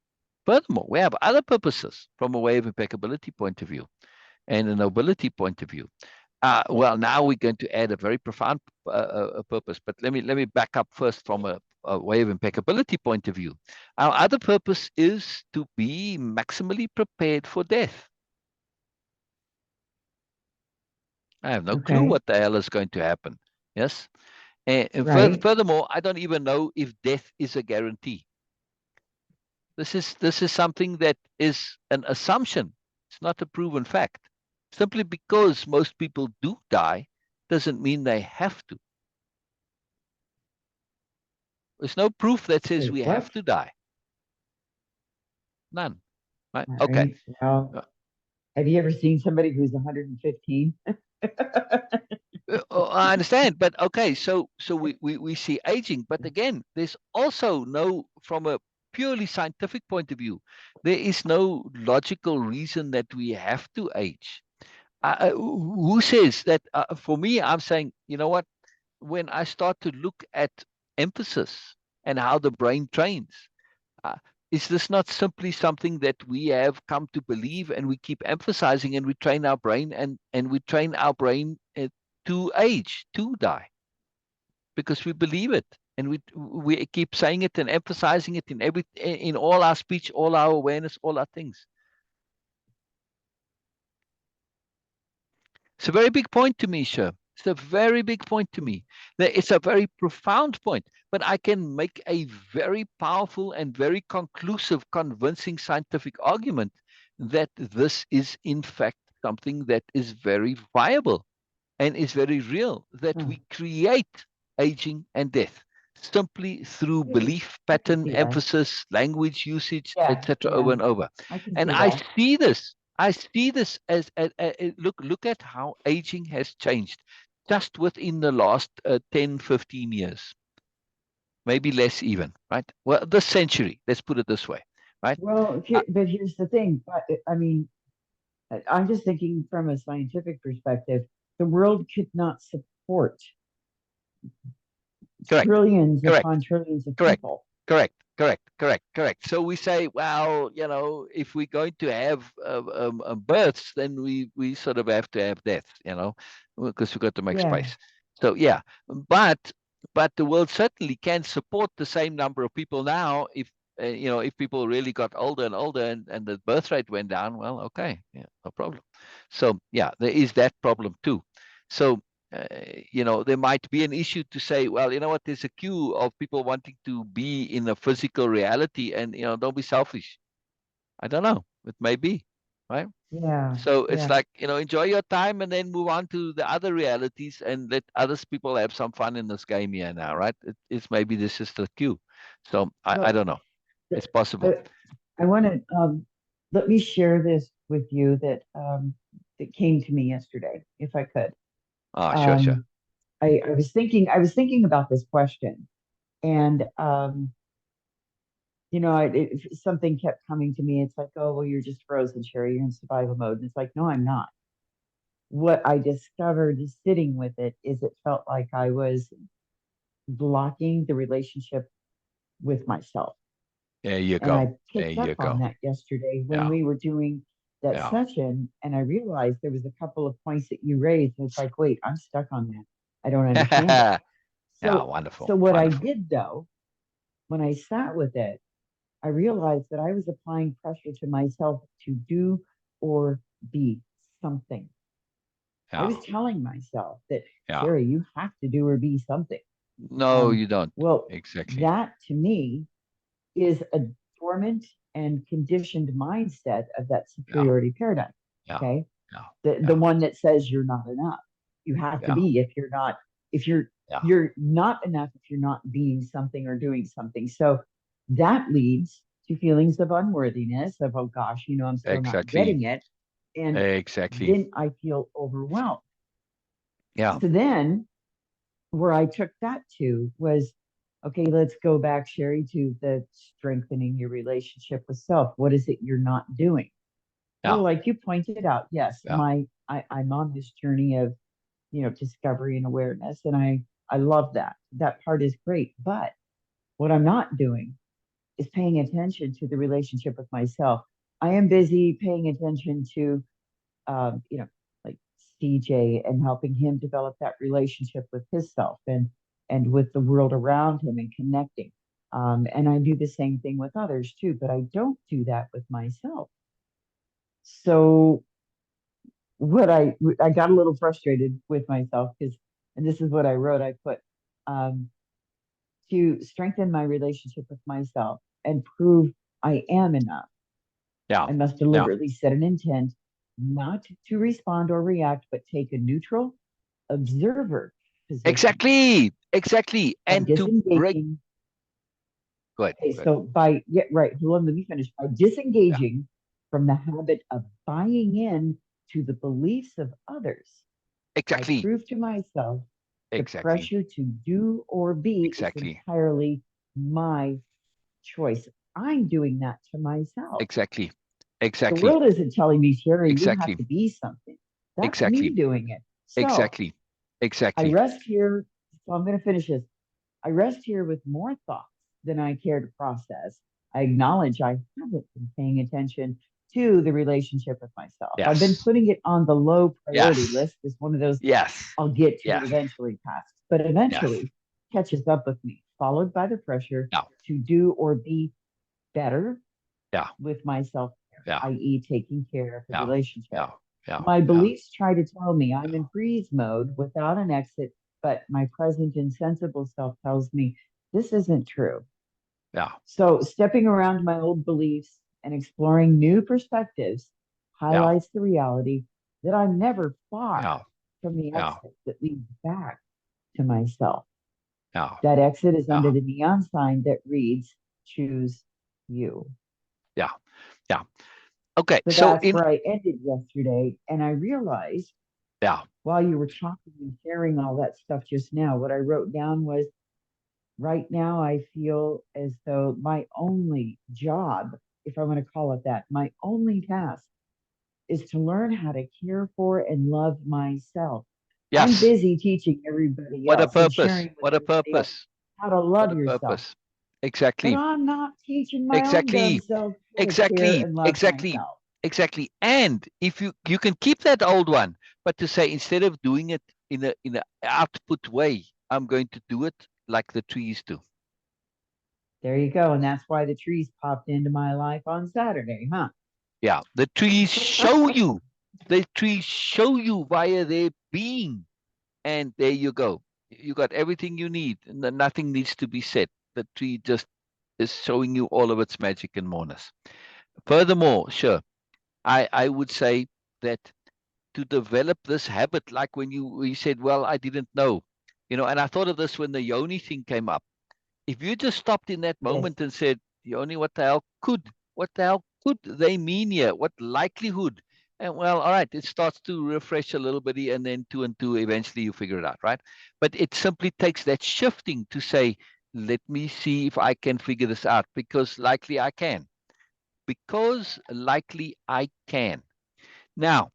we have other purposes from a way of impeccability point of view and a nobility point of view. Well, now we're going to add a very profound purpose, but let me back up first from a way of impeccability point of view. Our other purpose is to be maximally prepared for death. I have no clue Okay. what the hell is going to happen. Yes. And Right. furthermore, I don't even know if death is a guarantee. This is something that is an assumption. It's not a proven fact. Simply because most people do die doesn't mean they have to. There's no proof that says Wait, we what? have to die. None. Right? All Okay. right. Well, Uh, have you ever seen somebody who's 115? I understand, but okay, so we see aging, but again, there's also no, from a purely scientific point of view, there is no logical reason that we have to age. Who says that? For me, I'm saying, you know what? When I start to look at emphasis and how the brain trains, uh, is this not simply something that we have come to believe and we keep emphasizing, and we train our brain, and we train our brain to age, to die, because we believe it, and we keep saying it and emphasizing it in all our speech, all our awareness, all our things. It's a very big point to me, Sher. It's a very big point to me. It's a very profound point, but I can make a very powerful and very conclusive, convincing scientific argument that this is, in fact, something that is very viable and is very real, that Huh. we create aging and death simply through Yeah, belief I can pattern, see that. emphasis, language usage, Yeah, etc., over yeah, and over. I can And see I that. see this. I see this as look at how aging has changed just within the last 10, 15 years, maybe less even, right? Well, this century, let's put it this way, right? Well, Uh, but here's the thing. But I mean, I'm just thinking from a scientific perspective, the world could not support correct, trillions correct. upon trillions of Correct, people. correct. So we say, well, if we're going to have births, then we sort of have to have deaths, because we've got to make Yeah, space. So yeah, but but the world certainly can support the same number of people now if if people really got older and older, and the birth rate went down. Well, okay, yeah, no problem. So yeah, there is that problem too. So uh, there might be an issue to say, well, you know what, there's a queue of people wanting to be in a physical reality, and don't be selfish. I don't know. It may be, right? yeah, So it's yeah. like, enjoy your time and then move on to the other realities and let others people have some fun in this game here now, right? It's maybe this is the queue. So I Well, don't know. the, It's possible. I, I want to let me share this with you that came to me yesterday, if I could. Ah, sure, sure. Um, I was thinking about this question, and something kept coming to me. It's like, oh, well, you're just frozen, Sherry. You're in survival mode. And it's like, no, I'm not. What I discovered sitting with it is it felt like I was blocking the relationship with myself. There you And go. I There picked up you on go. that yesterday when Yeah, we were doing that yeah. session. And I realized there was a couple of points that you raised. And it's like, wait, I'm stuck on that. I don't understand it. Yeah, So wonderful, what I wonderful. did though, when I sat with it, I realized that I was applying pressure to myself to do or be something. I Yeah, was telling myself that, yeah. Sherry, you have to do or be something. No, you don't. Well, Exactly. that to me is a dormant and conditioned mindset of that Yeah, superiority paradigm. yeah, Okay. yeah, The yeah, one that says you're not enough. You have to yeah, be if you're not, if you're yeah. you're not enough if you're not being something or doing something. So that leads to feelings of unworthiness of, oh gosh, I'm still not Exactly. getting it. And Exactly. then I feel overwhelmed. Yeah. So then where I took that to was, okay, let's go back, Sherry, to the strengthening your relationship with self. What is it you're not doing? Yeah. Well, like you pointed out, yes, Yeah. I'm on this journey of, discovery and awareness, and I love that. That part is great. But what I'm not doing is paying attention to the relationship with myself. I am busy paying attention to, um, you know, like CJ and helping him develop that relationship with himself and with the world around him and connecting. And I do the same thing with others too, but I don't do that with myself. So what I got a little frustrated with myself because, and this is what I wrote. I put, um, to strengthen my relationship with myself and prove I am enough. Yeah. I must Yeah. deliberately set an intent not to respond or react, but take a neutral observer position Exactly. Exactly. by And to break. disengaging. Good. Okay, Good. so by, yeah, right, hold on, let me finish. By Yeah. disengaging from the habit of buying in to the beliefs of others, I Exactly. prove to myself the Exactly. pressure to do or be is Exactly. entirely my choice. I'm doing that to myself. Exactly. The Exactly. world isn't telling me, Sherry, you have Exactly. to be something. That's me Exactly. doing it. So Exactly. I Exactly. rest here. So I'm going to finish this. I rest here with more thoughts than I care to process. I acknowledge I haven't been paying attention to the relationship with myself. I've been Yes. putting it on the low priority Yes. list as one of those Yes. I'll get to it Yes. eventually tasks, but Yes. eventually catches up with me, followed by the pressure Yeah. to do or be better Yeah. with myself, Yeah. i.e., taking care of the Yeah. relationship. Yeah. Yeah. My Yeah. beliefs try to tell me I'm Yeah. in freeze mode without an exit, but my present insensible self tells me this isn't true. Yeah. So, stepping around my old beliefs and exploring new perspectives Yeah. highlights the reality that I'm never Yeah. far from the Yeah. exit that leads back to myself. Yeah. That exit is Yeah. under the neon sign that reads, Choose you. Yeah. Yeah. Okay. So So that's in, where I ended yesterday. And I realized yeah. while you were talking and sharing all that stuff just now, what I wrote down was right now I feel as though my only job, if I want to call it that, my only task is to learn how to care for and love myself. I'm Yes. busy teaching everybody What a else and purpose. sharing with What a everybody else purpose. how to What love a yourself. purpose. But Exactly. I'm not teaching my own dumb Exactly. self how to care Exactly. and love Exactly. myself. Exactly. And if you can keep that old one, but to say instead of doing it in a output way, I'm going to do it like the trees do. There you go. And that's why the trees popped into my life on Saturday, huh? Yeah. The trees show you. The trees show you via their being. And there you go. You got everything you need, and then nothing needs to be said. The tree just is showing you all of its magic and moreness. Furthermore, sure, I would say that to develop this habit, like when you said, well, I didn't know, and I thought of this when the yoni thing came up. If you just stopped in that Yes. moment and said, yoni, what the hell could they mean here? What likelihood? And well, all right, it starts to refresh a little bit, and then two and two, eventually you figure it out, right? But it simply takes that shifting to say, let me see if I can figure this out, because likely I can. Because likely I can. Now,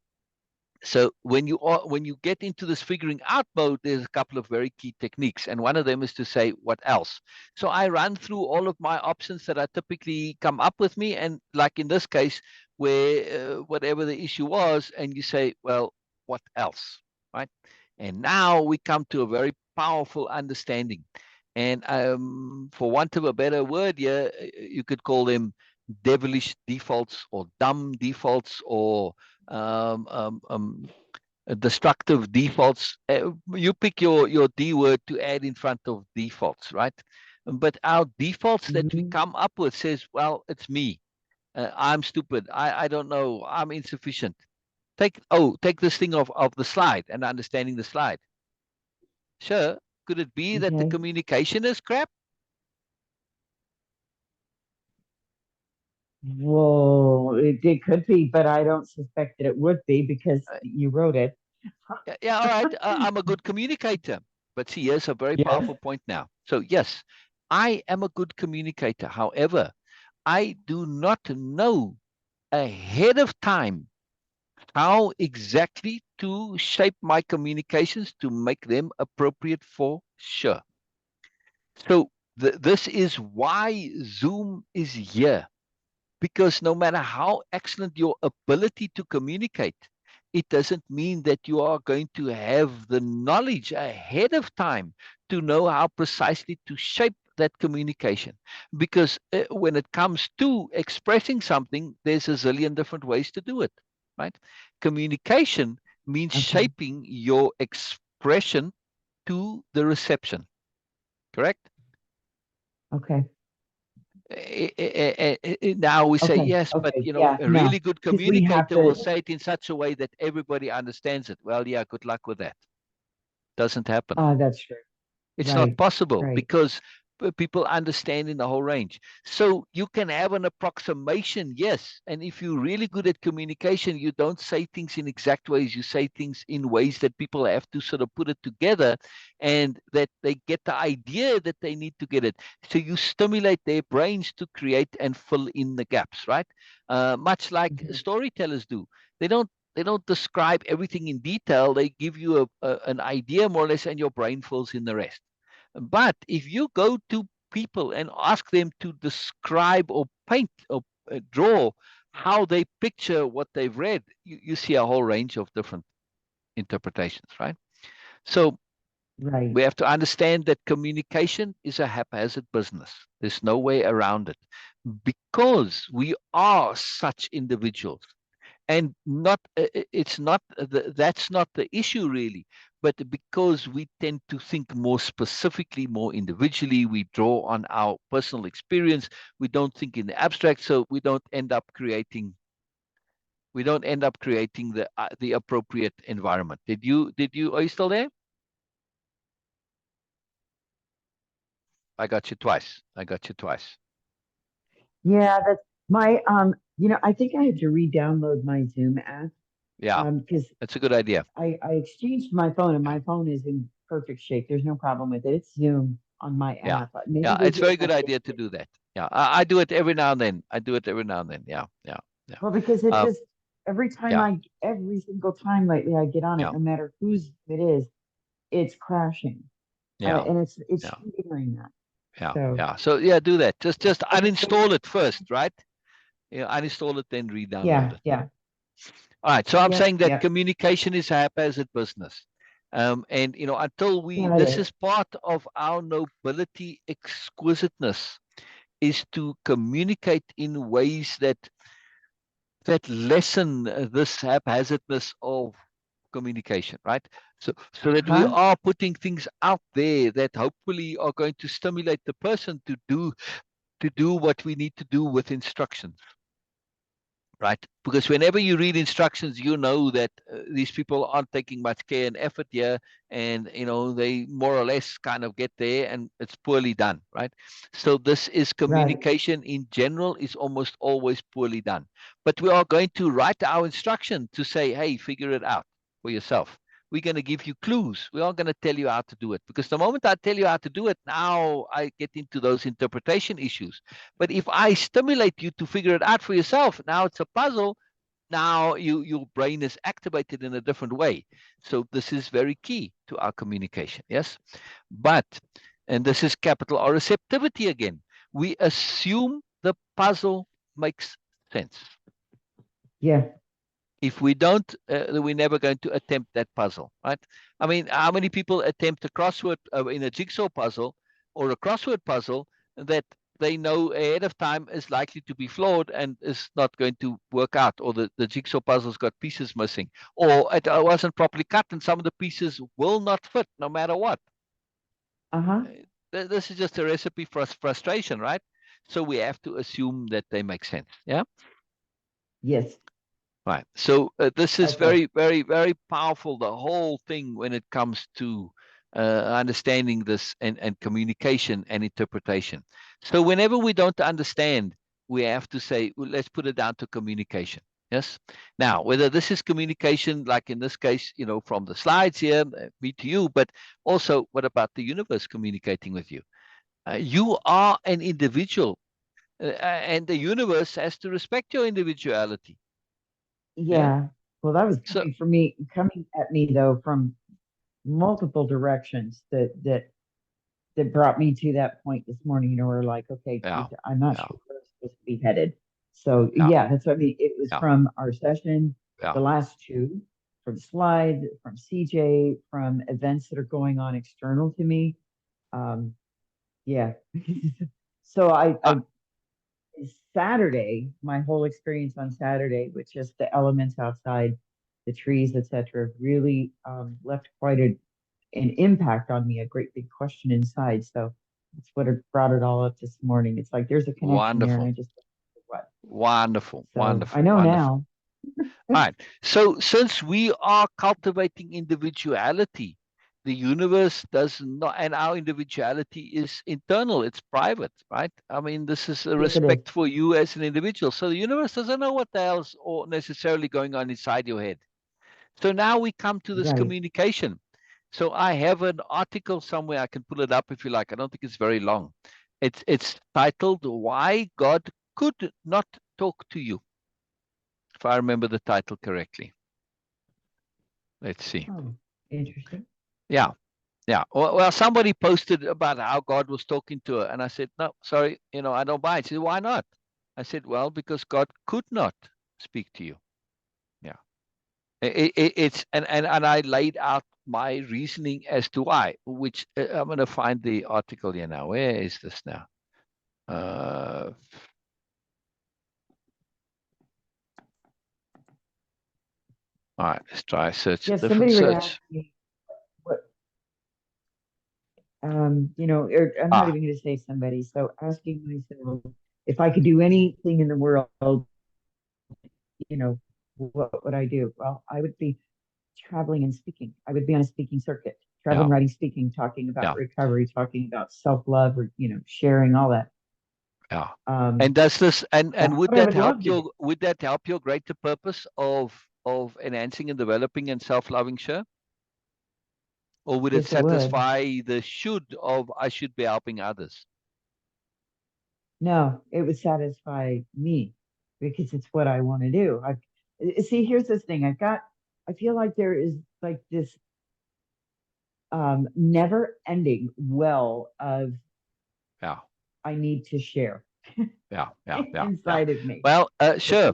so when you get into this figuring out mode, there's a couple of very key techniques, and one of them is to say what else. So I run through all of my options that I typically come up with me, and like in this case, where whatever the issue was, and you say, well, what else, right? And now we come to a very powerful understanding, and for want of a better word here, you could call them devilish defaults or dumb defaults or um, um, um, destructive defaults. You pick your D word to add in front of defaults, right? But our defaults that we Mhm. come up with says, well, it's me. I'm stupid. I don't know. I'm insufficient. Take this thing of the slide and understanding the slide. Sure. Could it be that the Okay. communication is crap? Well, it could be, but I don't suspect that it would be because Uh, you wrote it. Yeah, yeah, all right. I'm a good communicator. But see, here's a very Yes. powerful point now. So, yes, I am a good communicator. However, I do not know ahead of time how exactly to shape my communications to make them appropriate for sure. So, this is why Zoom is here. Because no matter how excellent your ability to communicate, it doesn't mean that you are going to have the knowledge ahead of time to know how precisely to shape that communication. Because when it comes to expressing something, there's a zillion different ways to do it, right? Communication means Okay. shaping your expression to the reception, correct? Okay. Now we say Okay. yes, but Okay. Yeah. a No, really good because we have communicator will to. say it in such a way that everybody understands it. Well, yeah, good luck with that. Doesn't happen. That's true. It's not Right. possible Right. because people understand in the whole range. So you can have an approximation, yes. And if you're really good at communication, you don't say things in exact ways. You say things in ways that people have to sort of put it together and that they get the idea that they need to get it. So you stimulate their brains to create and fill in the gaps, right? Much like Mhm. storytellers do. They don't they don't describe everything in detail. They give you an idea more or less, and your brain fills in the rest. But if you go to people and ask them to describe or paint or draw how they picture what they've read, you see a whole range of different interpretations, right? So Right. we have to understand that communication is a haphazard business. There's no way around it because we are such individuals and not it's not that's not the issue really, but because we tend to think more specifically, more individually, we draw on our personal experience, we don't think in the abstract, so we don't end up creating the appropriate environment. Are you still there? I got you twice. Yeah. That's my. I think I had to re-download my Zoom app. Yeah, Because that's a good idea. I exchanged my phone and Yeah, my phone is in perfect shape. There's no problem with it. It's Zoom on my yeah, app. Maybe yeah, they it's a did very an good idea update. to do that. Yeah, I do it every now and then. Yeah, yeah, yeah. Well, because it uh, just yeah, every single time lately I get on it, yeah, no matter whose it is, it's crashing, yeah, and it's yeah, triggering that. yeah, So, yeah. So yeah, do that. Just but uninstall it first, right? Yeah, uninstall it, then re-download yeah, it. yeah, All right. So I'm yep, saying that yep, communication is a haphazard business. And until yeah, it this is. is part of our nobility, exquisiteness, is to communicate in ways that lessen this haphazardness of communication, right? So that we Huh? are putting things out there that hopefully are going to stimulate the person to do what we need to do with instructions, right? Because whenever you read instructions, you know that these people aren't taking much care and effort here, and they more or less kind of get there, and it's poorly done, right? So this is Right. communication in general is almost always poorly done. But we are going to write our instruction to say, hey, figure it out for yourself. We're going to give you clues. We aren't going to tell you how to do it, because the moment I tell you how to do it, now I get into those interpretation issues. But if I stimulate you to figure it out for yourself, now it's a puzzle. Now your brain is activated in a different way. So this is very key to our communication. Yes, but and this is capital R receptivity again. We assume the puzzle makes sense. Yeah. If we don't, we're never going to attempt that puzzle, right? I mean, how many people attempt a crossword in a jigsaw puzzle or a crossword puzzle that they know ahead of time is likely to be flawed and is not going to work out, or the jigsaw puzzle's got pieces missing, or it wasn't properly cut and some of the pieces will not fit no matter what. Uh-huh. This is just a recipe for frustration, right? So we have to assume that they make sense. Yeah. Yes. Right. So this is Okay. very, very, very powerful, the whole thing when it comes to understanding this and communication and interpretation. So whenever we don't understand, we have to say, well, let's put it down to communication. Yes. Now, whether this is communication, like in this case, from the slides here, me to you, but also what about the universe communicating with you? You are an individual, and the universe has to respect your individuality. Yeah. Yeah. Well, that was So, coming at me though from multiple directions that brought me to that point this morning. We're like, okay, yeah, I'm not yeah, sure where I'm supposed to be headed. So yeah, yeah, that's what I mean. It was yeah, from our session, yeah. the last two, from slide, from CJ, from events that are going on external to me. Um, yeah. So Uh, I Saturday, my whole experience on Saturday with just the elements outside, the trees, etc., really left quite an impact on me, a great big question inside. So that's what brought it all up this morning. It's like there's a connection there, and I Wonderful, just don't know what. wonderful, So I wonderful, know wonderful. now. All right. So since we are cultivating individuality, the universe does not, and our individuality is internal, it's private, right? I mean, this is a Yes, it is. respect for you as an individual. So the universe doesn't know what the hell's or necessarily going on inside your head. So now we come to this Right. communication. So I have an article somewhere. I can pull it up if you like. I don't think it's very long. It's titled "Why God Could Not Talk to You," if I remember the title correctly. Let's see. Oh, interesting. Yeah, yeah. Well, somebody posted about how God was talking to her, and I said, "No, sorry, I don't buy it." She said, "Why not?" I said, "Well, because God could not speak to you." Yeah. It's and I laid out my reasoning as to why, which I'm going to find the article here now. Where is this now? Uh, all right, let's try search a Yeah, different somebody would ask search. me what, or I'm not Ah, even going to say somebody. So asking myself if I could do anything in the world, you know, what would I do? Well, I would be traveling and speaking. I would be on a speaking circuit, yeah, traveling, writing, speaking, talking about yeah, recovery, talking about self-love, or sharing all that. yeah. And Um, does this and that's would what I that would help love to do. your greater purpose of enhancing and developing and self-loving, sure? Or would it Yes, it would. satisfy the should of I should be helping others? No, it would satisfy me because it's what I want to do. See, here's this thing. I feel like there is like this never ending well of Yeah, I need to share yeah, yeah, yeah, yeah. inside of me. Well, sure.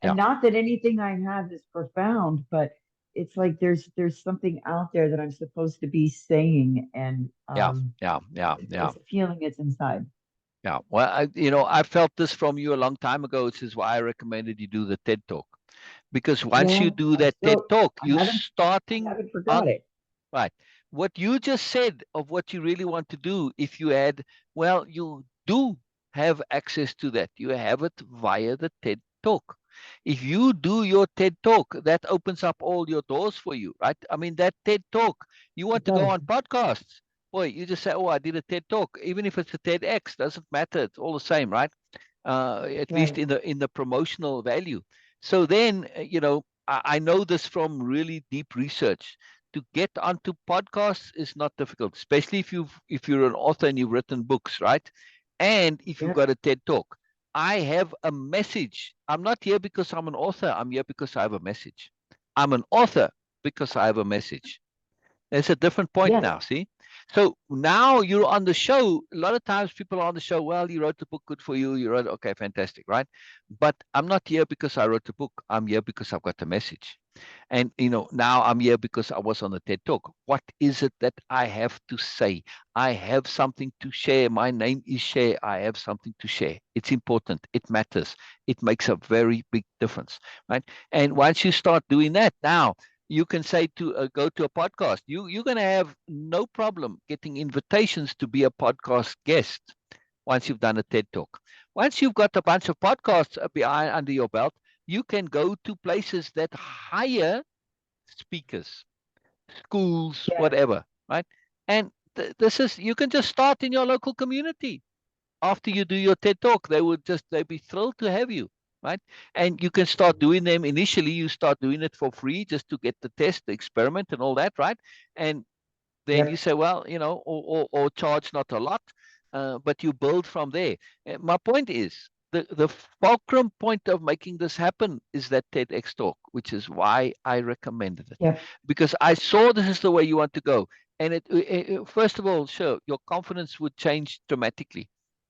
And Yeah, not that anything I have is profound, but it's like there's something out there that I'm supposed to be saying, and yeah, yeah, yeah, yeah. it's a feeling it's inside. Yeah. Well, I felt this from you a long time ago. This is why I recommended you do the TED Talk. Because once you Yeah, do that TED Talk, I you're haven't I starting haven't forgot on, it. right. What you just said of what you really want to do, if you had, well, you do have access to that. You have it via the TED Talk. If you do your TED Talk, that opens up all your doors for you, right? I mean, that TED Talk, you want It to go does. on podcasts. Boy, you just say, oh, I did a TED Talk. Even if it's a TEDx, doesn't matter. It's all the same, right? At least Right. in the promotional value. So then, I know this from really deep research. To get onto podcasts is not difficult, especially if you're an author and you've written books, right? And if you've Yeah. got a TED Talk. I have a message. I'm not here because I'm an author. I'm here because I have a message. I'm an author because I have a message. It's a different point Yes. now, see? So now you're on the show. A lot of times people are on the show, well, you wrote the book, good for you. You wrote, okay, fantastic, right? But I'm not here because I wrote the book. I'm here because I've got a message. And now I'm here because I was on the TED Talk. What is it that I have to say? I have something to share. My name is Sher. I have something to share. It's important. It matters. It makes a very big difference, right? And once you start doing that, now you can say to go to a podcast. You're going to have no problem getting invitations to be a podcast guest once you've done a TED Talk. Once you've got a bunch of podcasts behind under your belt, you can go to places that hire speakers, schools, Yes. whatever, right? And this is you can just start in your local community. After you do your TED Talk, they'd be thrilled to have you. right? And you can start doing them. Initially, you start doing it for free just to get the test, the experiment, and all that, right? And then you Yep. say, well, or charge not a lot, but you build from there. My point is, the fulcrum point of making this happen is that TEDx talk, which is why I recommended it, Yep. because I saw this is the way you want to go. And first of all, sure, your confidence would change dramatically.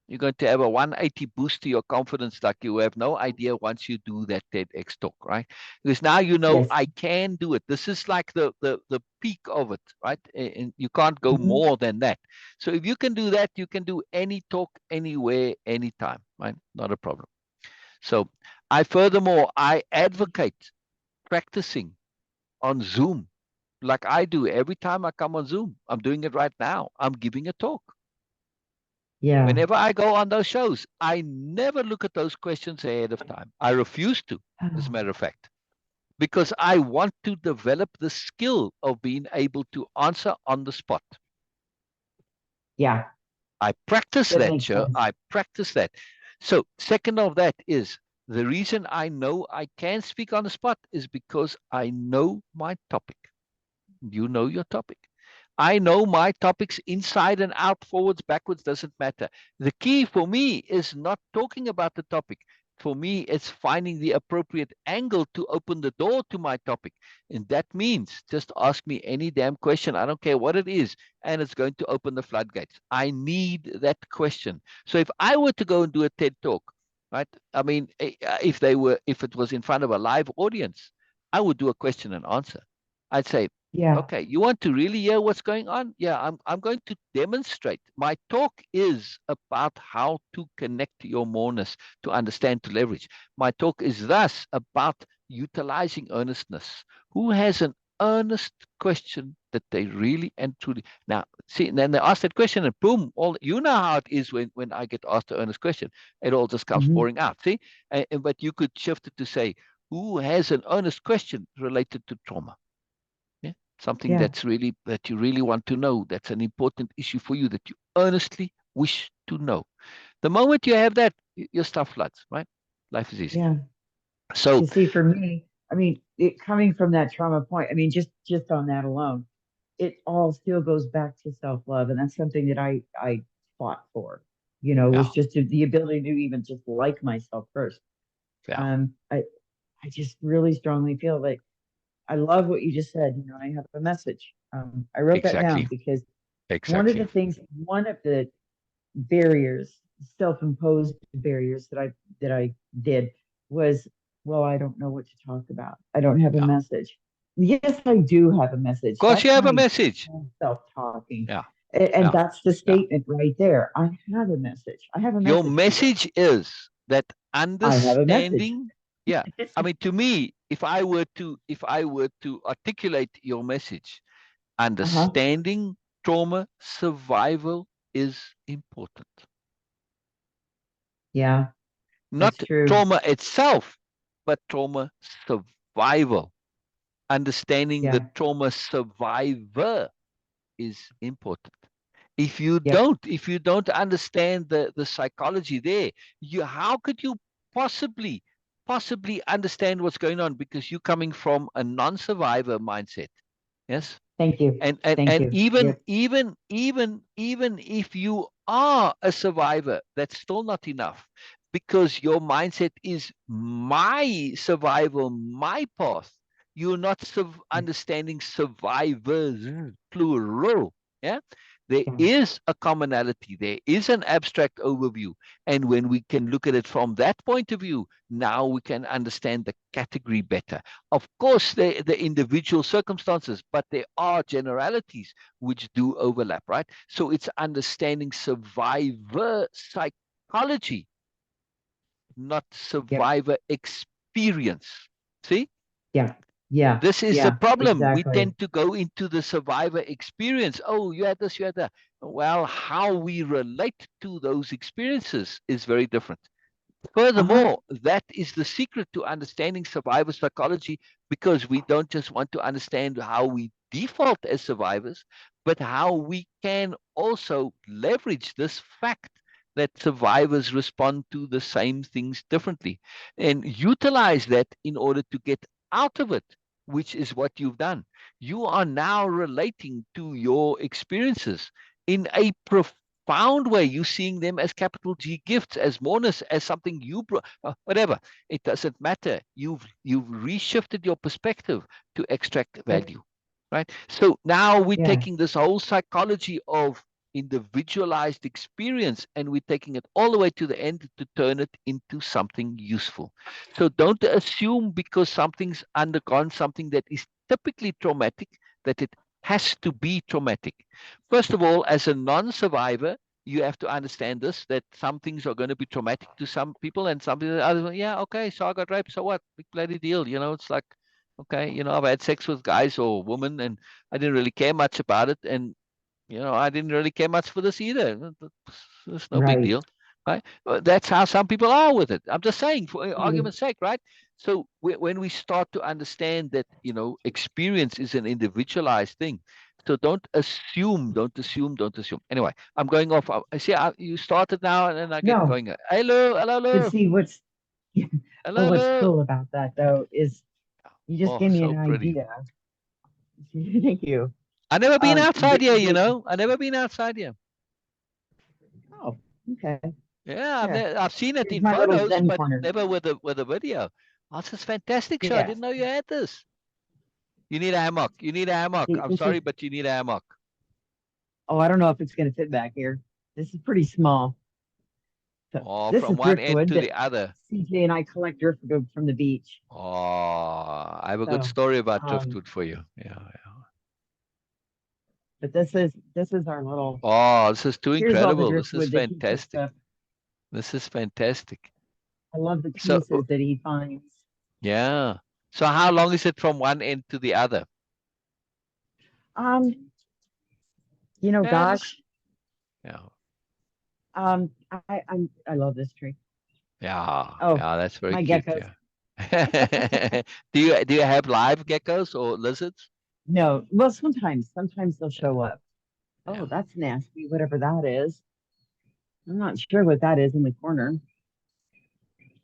You're going to have a 180 boost to your confidence like you have no idea once you do that TEDx talk, right? Because now you know Yes. I can do it. This is like the peak of it, right? And you can't go Hmm. more than that. So if you can do that, you can do any talk, anywhere, anytime, right? Not a problem. So I advocate practicing on Zoom like I do every time I come on Zoom. I'm doing it right now. I'm giving a talk. Yeah. Whenever I go on those shows, I never look at those questions ahead of time. I refuse to, as a matter of fact, because I want to develop the skill of being able to answer on the spot. Yeah. I practice That that, makes sure. sense. I practice that. So, second of that is the reason I know I can speak on the spot is because I know my topic. You know your topic. I know my topics inside and out, forwards, backwards, doesn't matter. The key for me is not talking about the topic. For me, it's finding the appropriate angle to open the door to my topic. And that means just ask me any damn question. I don't care what it is. And it's going to open the floodgates. I need that question. So if I were to go and do a TED talk, right? I mean, if it was in front of a live audience, I would do a question and answer. I'd say, Yeah. okay, you want to really hear what's going on? Yeah, I'm going to demonstrate. My talk is about how to connect your moreness, to understand, to leverage. My talk is thus about utilizing earnestness. Who has an earnest question that they really and truly now see? And then they ask that question, and boom, all you know how it is when I get asked an earnest question, it all just comes Hmm. pouring out. See, but you could shift it to say, who has an earnest question related to trauma? Yeah, something Yeah. that you really want to know. That's an important issue for you that you earnestly wish to know. The moment you have that, your stuff floods, right? Life is easy. Yeah. So You see, for me, I mean, it coming from that trauma point, I mean, just on that alone, it all still goes back to self-love. And that's something that I fought for, yeah, was just the ability to even just like myself first. yeah, I just really strongly feel like I love what you just said. I have a message. I wrote that exactly, down because exactly. one of the barriers, self-imposed barriers that I did was, well, I don't know what to talk about. I don't have a Yeah, of message. Yes, I do have a message. course you That's have a my message. self-talking. Yeah, And yeah, that's the yeah. statement right there. I have a message. I have a Your message, people. message is that I have a message. understanding. Yeah, I mean, to me, if I were to articulate your message, Uh-huh. understanding trauma survival is important. Yeah, that's Not true. trauma itself, but trauma survival. Understanding the Yeah. trauma survivor is important. Yep. If you don't understand the psychology there, how could you possibly possibly understand what's going on? Because you're coming from a non-survivor mindset. Yes. Thank you. and and Thank and you. even Yep. even even even if you are a survivor, that's still not enough, because your mindset is my survival, my path. You're not Yeah. understanding survivors, plural. Yeah, there Yeah. is a commonality, there is an abstract overview, and when we can look at it from that point of view, now we can understand the category better. Of course, the individual circumstances, but there are generalities which do overlap, right? So it's understanding survivor psychology, not Yep. survivor experience. See? Yeah. Yeah. This is the Yeah. problem. We Exactly. tend to go into the survivor experience. Oh, you had this, you had that. Well, how we relate to those experiences is very different. Uh-huh. Furthermore, that is the secret to understanding survivor psychology, because we don't just want to understand how we default as survivors, but how we can also leverage this fact that survivors respond to the same things differently, and utilize that in order to get out of it, which is what you've done. You are now relating to your experiences in a profound way. You're seeing them as capital G gifts, as mourners, as something you brought, whatever. It doesn't matter. You've reshifted your perspective to extract Right. value, right? So now we're Yes. taking this whole psychology of individualized experience, and we're taking it all the way to the end to turn it into something useful. So don't assume because something's undergone something that is typically traumatic that it has to be traumatic. First of all, as a non-survivor, you have to understand this, that some things are going to be traumatic to some people and some people, others, yeah, okay, so I got raped, so what? Big bloody deal. It's like, okay, I've had sex with guys or women and I didn't really care much about it. And I didn't really care much for this either. It's no big Right. deal, right? That's how some people are with it. I'm just saying, for Mm. argument's sake, right? So when we start to understand that, experience is an individualized thing. So don't assume, don't assume, don't assume. Anyway, I'm going off. I see you started now, and then I get No, going. Hello, hello, but hello, see hello, but what's hello. cool about that though is you just Oh, gave me so an pretty. idea. Thank you. I never been outside here, The I never been outside here. oh, okay. Yeah, Yeah. I've seen it Here's in my little photos, Zen but corner. never with a video. Oh, this is fantastic show. I Yes. didn't know you had this. You need a hammock. You need a hammock. See, I'm this is sorry, but you need a hammock. oh, I don't know if it's gonna fit back here. This is pretty small. So Oh, this from is one end driftwood to that the other. CJ and I collect driftwood from the beach. Oh, I have a good So story about um driftwood for you. Yeah, yeah. but this is our little Oh, this is too here's all the incredible. This is driftwood that he picks fantastic. up. This is fantastic. I love the So, pieces that he finds. yeah. So how long is it from one end to the other? Um, Yeah, it looks. gosh, Yeah, I love this tree. yeah, Oh, yeah. That's very my cute. geckos. Yeah. Do you have live geckos or lizards? No, well, sometimes they'll show up. Oh, Yeah. that's nasty, whatever that is. I'm not sure what that is in the corner.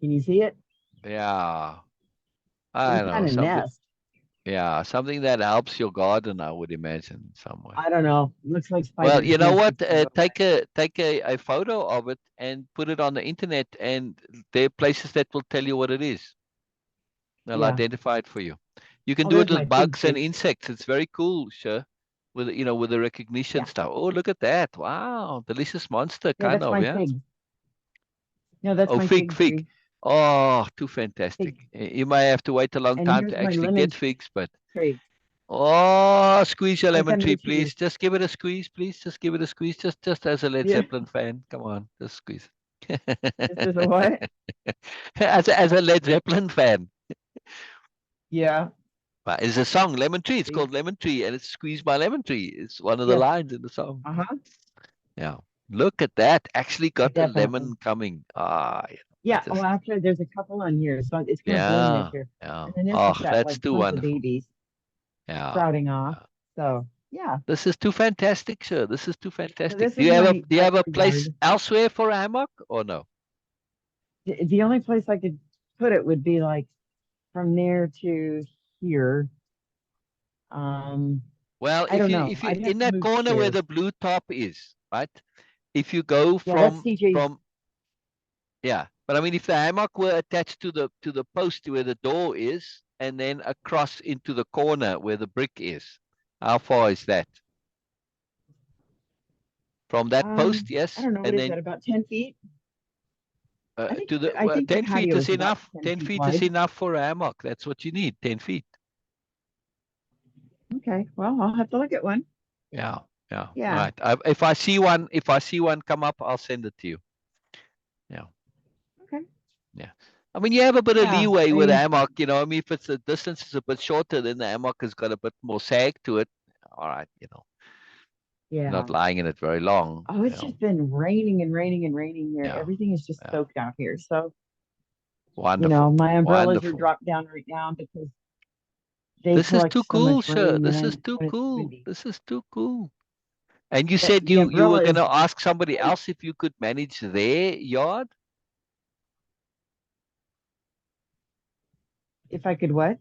Can you see it? Yeah. I Some don't know. kind of Something, nest. yeah, something that helps your garden, I would imagine, in some way. I don't know. Looks like Well, spider's you know nest what? if you go back. Take a photo of it and put it on the internet, and there are places that will tell you what it is. They'll Yeah. identify it for you. You can Oh, do it there's with my fig bugs and tree. insects. It's very cool, sure. With the recognition Yeah. stuff. Oh, look at that. Wow. Delicious monster, Yeah, kind that's of, my yeah. fig. No, that's Oh, my fig, fig fig. tree. Oh, too fantastic. Fig. You may have to wait a long And time here's to my actually lemon get figs, but tree oh, squeeze your right lemon under tree, the please. tree. Just give it a squeeze, please. Just give it a squeeze. Just as a Led Yeah. Zeppelin fan. Come on, just squeeze. This is a what? As a Led Zeppelin fan. Yeah. But it's a song, Lemon Tree. It's See? called Lemon Tree, and it's squeezed by Lemon Tree. It's one of the Yes. lines in the song. Uh-huh. Yeah. Look at that. Actually got a Definitely. lemon coming. Ah, I Yeah. Oh, just, actually, there's a couple on here, so it's going to bloom this yeah, year. yeah. And then this has Oh, got that's like too tons of wonderful. babies Yeah. sprouting off. Yeah. So yeah. This is too fantastic, sir. This is too So fantastic. this is Do you my have a front place yard. elsewhere for a hammock or no? The only place I could put it would be like from there to here. Um, Well, I don't know. if you I'd have in to that move corner where chairs. the blue top is, right? If you go Yeah, that's CJ's. from yeah, but I mean if the hammock were attached to the post where the door is, and then across into the corner where the brick is, how far is that? From that post, I yes, don't know. What and is then that? About 10 feet? to the I think the 10 feet patio is is about enough. 10 10 feet feet is wide. enough for a hammock. That's what you need. 10 feet. Okay. Well, I'll have to look at one. Yeah, yeah. All Yeah. right. If I see one come up, I'll send it to you. Yeah. Okay. Yeah. I mean, you have a bit of Yeah. leeway I with a mean, hammock, I mean, if it's the distance is a bit shorter, then the hammock has got a bit more sag to it. All right, not yeah. lying in it very long, Oh, it's just been raining and raining and raining here. Yeah, Everything is just yeah. soaked out here. So, Wonderful, my umbrellas are wonderful. dropped down right now because they This is collect too so cool, much sure. rain This is too when it's cool. windy. This is too cool. And you But said the you were umbrella going is to ask somebody great. else if you could manage their yard. If I could what?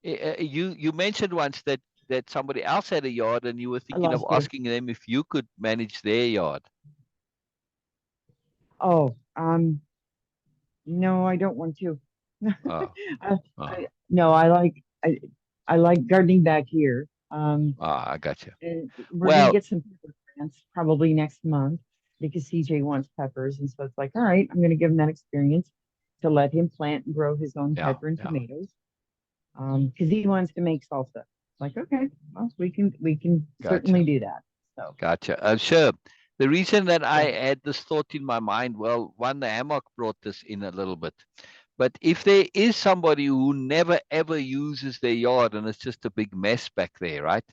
You mentioned once that somebody else had a yard, and you were I thinking of lost you. asking them if you could manage their yard. Oh, no, I don't want to. Oh, I, oh, no, I like gardening back here. I got you. And we're gonna Well, get some pepper plants probably next month because CJ wants peppers, and so it's like, all right, I'm gonna give him that experience to let him plant and grow his own yeah, pepper and yeah, tomatoes. Because he wants to make salsa. Like, okay, well, we can certainly gotcha. do that. So Gotcha. Sure. The reason that I yeah, had this thought in my mind, well, one, the hammock brought this in a little bit. But if there is somebody who never ever uses their yard and it's just a big mess back there, right?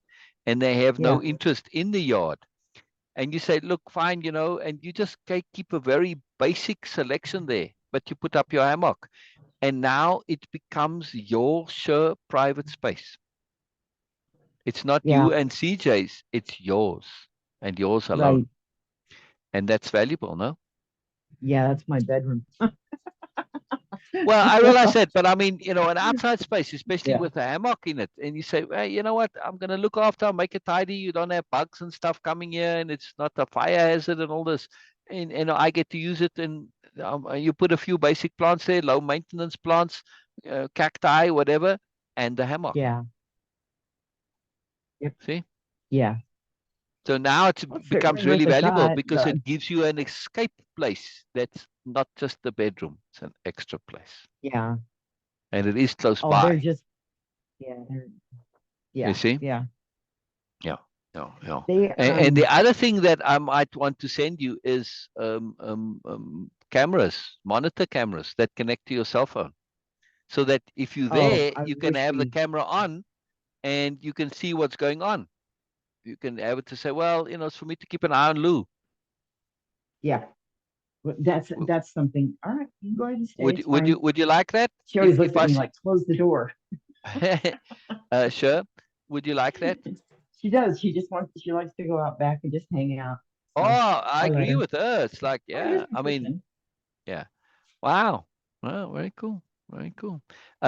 And they have yeah, no interest in the yard, and you say, look, fine, and you just keep a very basic selection there, but you put up your hammock, and now it becomes your sure private space. It's not yeah, you and CJ's, it's yours and yours alone. right. And that's valuable, no? Yeah, that's my bedroom. Well, I realize that, but I mean, an outside space, especially Yeah, with a hammock in it, and you say, hey, you know what? I'm going to look after, I'll make it tidy. You don't have bugs and stuff coming here, and it's not a fire hazard and all this. And I get to use it, and you put a few basic plants there, low maintenance plants, cacti, whatever, and the hammock. yeah, yep, See? yeah. So now it Well, it's certainly becomes really worth a valuable shot. because it gives you an escape place that's not just the bedroom, it's an extra place. Yeah. And it is close Oh, they're by. just You yeah, see? yeah. Yeah, yeah, yeah. They And the other thing that I might want to send you is cameras, monitor cameras that connect to your cell phone, so that if you're oh, there, I you can wish have the we camera on and you can see what's going on. You can have it to say, well, it's for me to keep an eye on Lou. yeah. W- That's something. All right, you can go ahead and stay. Would It's would you fine. would you like that? She If always looks if at I me like, close the door. sure, would you like that? She does. She likes to go out back and just hang out. Oh, So I I let agree her. with her. It's like, Oh, here's yeah, my I mean, cushion. yeah. Wow. Well, very cool. Very cool.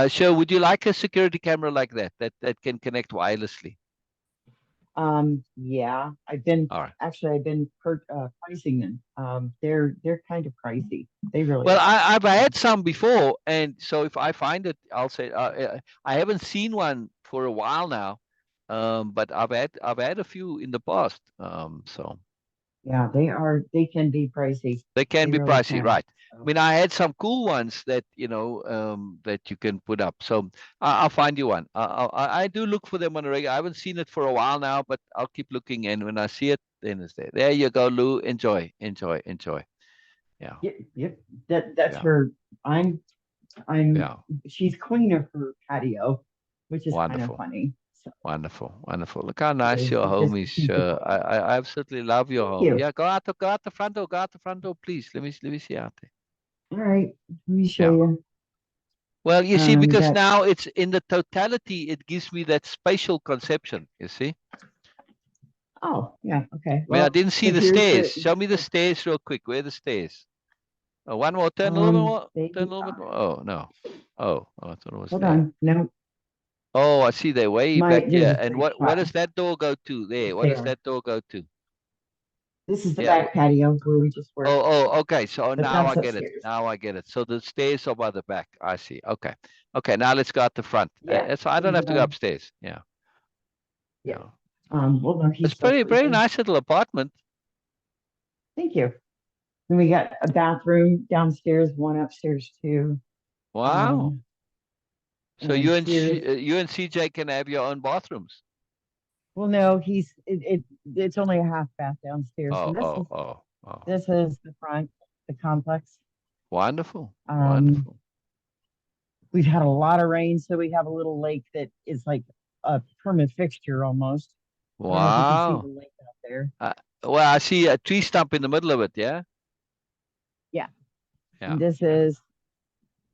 Sure. Would you like a security camera like that can connect wirelessly? Yeah, All right. I've been pricing them. They're kind of pricey. They really Well, are. I've had some before, and so if I find it, I'll say I haven't seen one for a while now, but I've had a few in the past. So Yeah, they can be pricey. they can They be really pricey, can. right? I So mean, I had some cool ones that that you can put up. So I'll find you one. I do look for them on a regular. I haven't seen it for a while now, but I'll keep looking. And when I see it, then it's there. There you go, Lou. Enjoy, enjoy, enjoy. Yeah, yep, yep. That's yeah, her. I'm I'm yeah. she's queen of her patio, which is kind of Wonderful, funny. So wonderful, wonderful. Look how it nice is. your It's home just is. she's the queen. I absolutely love your Thank home. you. Yeah, go out the front door, go out the front door, please. Let me see out there. All right, let me show Yeah. you. Well, you see, because That now it's in the totality, it gives me that spatial conception. You see. oh yeah, okay. I mean, I Well, didn't see so the here's stairs. the Show me the stairs real quick. Where are the stairs? One more. Turn a little bit more. Turn a they little bit are. more. Oh, no. Oh, I thought it was Hold there. on. No, Oh, I see. They're way my back this here. is And pretty what flat. does that door go to there? Yes, What they does are. that door go to? This is the Yeah. back patio where we just were, Oh, okay. So but now I that's get it. upstairs. Now I get it. So the stairs are by the back. I see. Okay. Okay. Now let's go out the front. Yeah. So I So don't have to go upstairs. Yeah. yeah. Yeah. Well, no, It's he's still pretty, very sleeping. nice little apartment. Thank you. And we got a bathroom downstairs, one upstairs too. Wow. Um, So and here's you and CJ can have your own bathrooms. well, no, it's only a half bath downstairs, Oh, and oh, oh, oh. this is the front, the complex. Wonderful. Um, Wonderful. we've had a lot of rain, so we have a little lake that is like a permanent fixture almost. I don't know if you can see the Wow. lake out there. Uh, well, I see a tree stump in the middle of it. Yeah. Yeah, Yeah. and this Yeah. is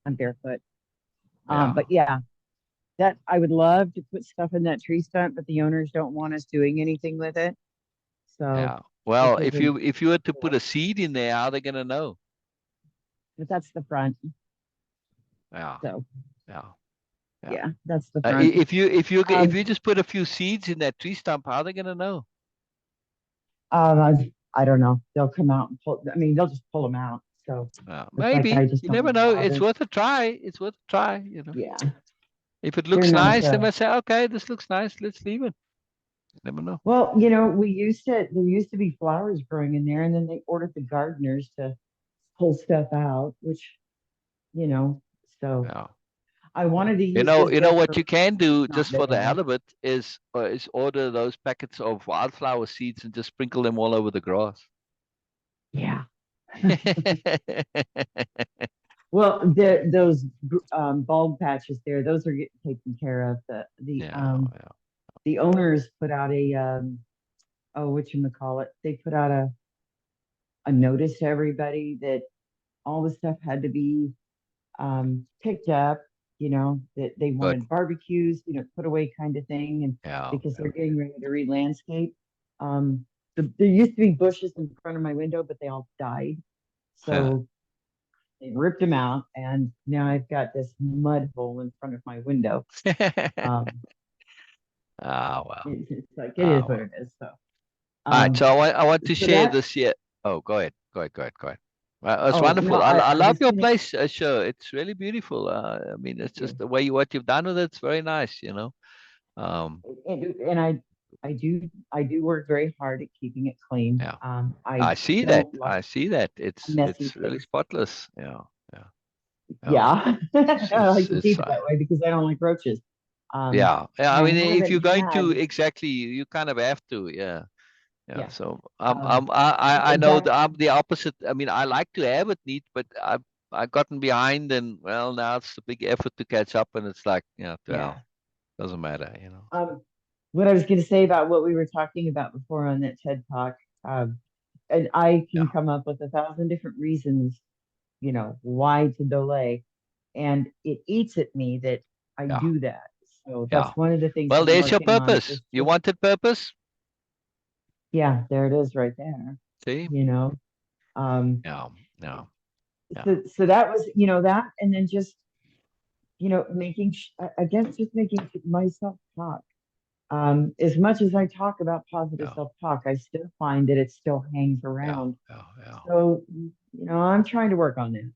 I'm barefoot. Yeah. But yeah, that I would love to put stuff in that tree stump, but the owners don't want us doing anything with it. So Yeah. Well, because of, if you were to put a seed in there, how are they gonna know? but that's the front. Yeah. So Yeah. Yeah. yeah, that's the front. If Um, you just put a few seeds in that tree stump, how are they gonna know? I don't know. They'll come out and pull. I mean, they'll just pull them out. So it's like I Maybe. just You don't never even know. It's bother. worth a try. It's worth a try, you know. Yeah, If it they're looks not. nice, they might say, okay, this looks nice. Let's leave it. You never know. Well, there used to be flowers growing in there, and then they ordered the gardeners to pull stuff out, which you know. So Yeah. I wanted to use this You know what you decoration. can do It's not just for the there. hell of it is order those packets of wildflower seeds and just sprinkle them all over the grass. Yeah. Well, bulb patches there, those are getting taken care of. Yeah, yeah, The owners put out a oh, whatchamacallit, they put out a notice to everybody that all the stuff had to be picked up, that they good. wanted barbecues, put away kind of thing, and Yeah, because yeah. they're getting ready to re-landscape. Um, there used to be bushes in front of my window, but they all died. So they ripped them out, and now I've got this mud hole in front of my window. Um, Ah, well. it's like it Ah, is what well. it is. So, All right, so um, I want to so share that. this here. Oh, go ahead. Go ahead. Go ahead. Go ahead. It's Oh no, wonderful. I I love was your gonna. place, sure. It's really beautiful. I mean, it's Yeah, just the way what you've done with it. It's very nice, you know. Um, and I do work very hard at keeping it clean. yeah. I I see that. don't like I see that. a messy It's really place. spotless. Yeah. Yeah. Yeah. Yeah, I like to It's keep it that way because I don't like roaches. Um, yeah. Yeah. and I I mean, if haven't you're going to had. exactly, you kind of have to. Yeah. Yeah. Yeah. So Um, I know that. that I'm the opposite. I mean, I like to have it neat, but I gotten behind, and well, now it's a big effort to catch up, and it's like, well, Yeah. doesn't matter, you know. Um, what I was going to say about what we were talking about before on that TED Talk, and I Yeah. can come up with 1,000 different reasons, why to delay, and it eats at me that I Yeah. do that. So Yeah. that's one of the things Well, that I'm there's your working on purpose. is You just, wanted purpose. yeah, there it is right there. See? You know, um, Yeah. Yeah. Yeah. so that was, that, and then just, I guess just making myself talk. As much as I talk about positive Yeah. self-talk, I still find that it still hangs Yeah. around. Yeah. Yeah. So, I'm trying to work on that.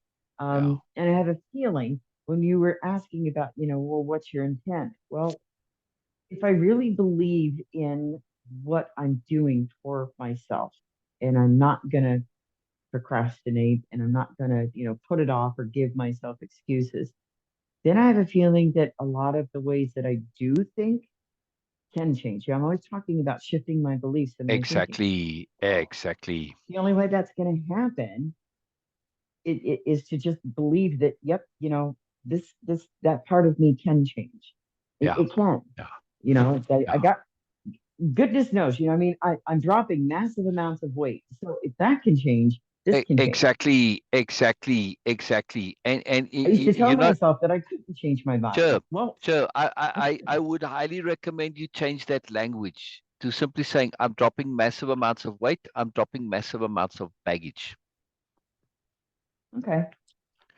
Yeah. And I have a feeling when you were asking about, well, what's your intent? Well, if I really believe in what I'm doing for myself, and I'm not going to procrastinate, and I'm not going to, put it off or give myself excuses, then I have a feeling that a lot of the ways that I do think can change. I'm always talking about shifting my beliefs and my thinking. Exactly. Well, Exactly. the only way that's going to happen it is to just believe that, yep, that part of me can change. Yeah. It can. Yeah. I Yeah. got goodness knows, I mean, I'm dropping massive amounts of weight. So if that can change, this can change. Exactly. Exactly. Exactly. And I used to tell you're not myself that I couldn't change my sure. body. Well, Sure. I I can. would highly recommend you change that language to simply saying, I'm dropping massive amounts of weight. I'm dropping massive amounts of baggage. Okay,